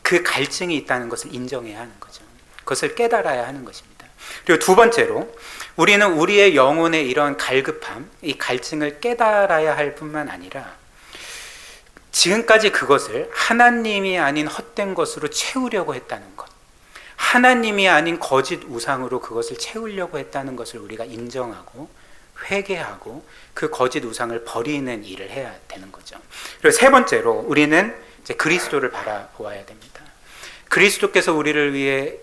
그 갈증이 있다는 것을 인정해야 하는 거죠. 그것을 깨달아야 하는 것입니다. 그리고 두 번째로, 우리는 우리의 영혼의 이런 갈급함, 이 갈증을 깨달아야 할 뿐만 아니라 지금까지 그것을 하나님이 아닌 헛된 것으로 채우려고 했다는 것, 하나님이 아닌 거짓 우상으로 그것을 채우려고 했다는 것을 우리가 인정하고 회개하고 그 거짓 우상을 버리는 일을 해야 되는 거죠. 그리고 세 번째로, 우리는 이제 그리스도를 바라보아야 됩니다. 그리스도께서 우리를 위해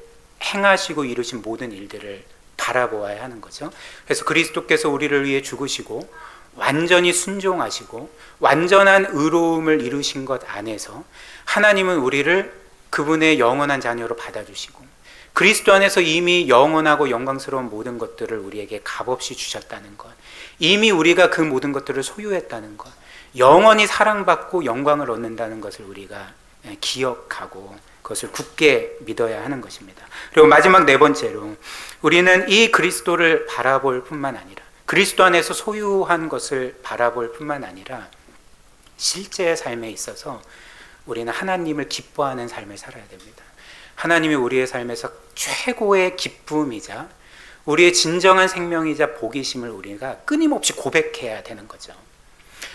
행하시고 이루신 모든 일들을 바라보아야 하는 거죠. 그래서 그리스도께서 우리를 위해 죽으시고 완전히 순종하시고 완전한 의로움을 이루신 것 안에서 하나님은 우리를 그분의 영원한 자녀로 받아주시고 그리스도 안에서 이미 영원하고 영광스러운 모든 것들을 우리에게 값없이 주셨다는 것, 이미 우리가 그 모든 것들을 소유했다는 것, 영원히 사랑받고 영광을 얻는다는 것을 우리가 기억하고 그것을 굳게 믿어야 하는 것입니다. 그리고 마지막 네 번째로, 우리는 이 그리스도를 바라볼 뿐만 아니라 그리스도 안에서 소유한 것을 바라볼 뿐만 아니라 실제의 삶에 있어서 우리는 하나님을 기뻐하는 삶을 살아야 됩니다. 하나님이 우리의 삶에서 최고의 기쁨이자 우리의 진정한 생명이자 복이심을 우리가 끊임없이 고백해야 되는 거죠.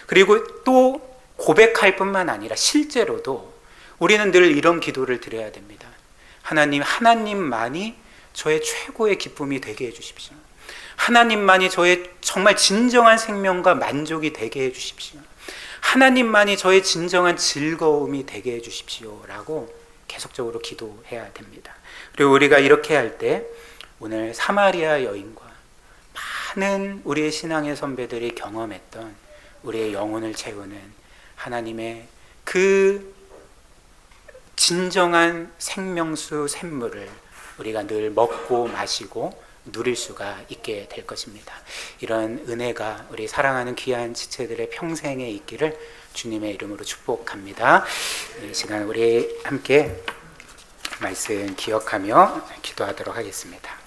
그리고 또 고백할 뿐만 아니라 실제로도 우리는 늘 이런 기도를 드려야 됩니다. 하나님만이 저의 최고의 기쁨이 되게 해주십시오. 하나님만이 저의 정말 진정한 생명과 만족이 되게 해주십시오. 하나님만이 저의 진정한 즐거움이 되게 해주십시오 라고 계속적으로 기도해야 됩니다. 그리고 우리가 이렇게 할 때 오늘 사마리아 여인과 많은 우리의 신앙의 선배들이 경험했던 우리의 영혼을 채우는 하나님의 그 진정한 생명수 샘물을 우리가 늘 먹고 마시고 누릴 수가 있게 될 것입니다. 이런 은혜가 우리 사랑하는 귀한 지체들의 평생에 있기를 주님의 이름으로 축복합니다. 이 시간 우리 함께 말씀 기억하며 기도하도록 하겠습니다.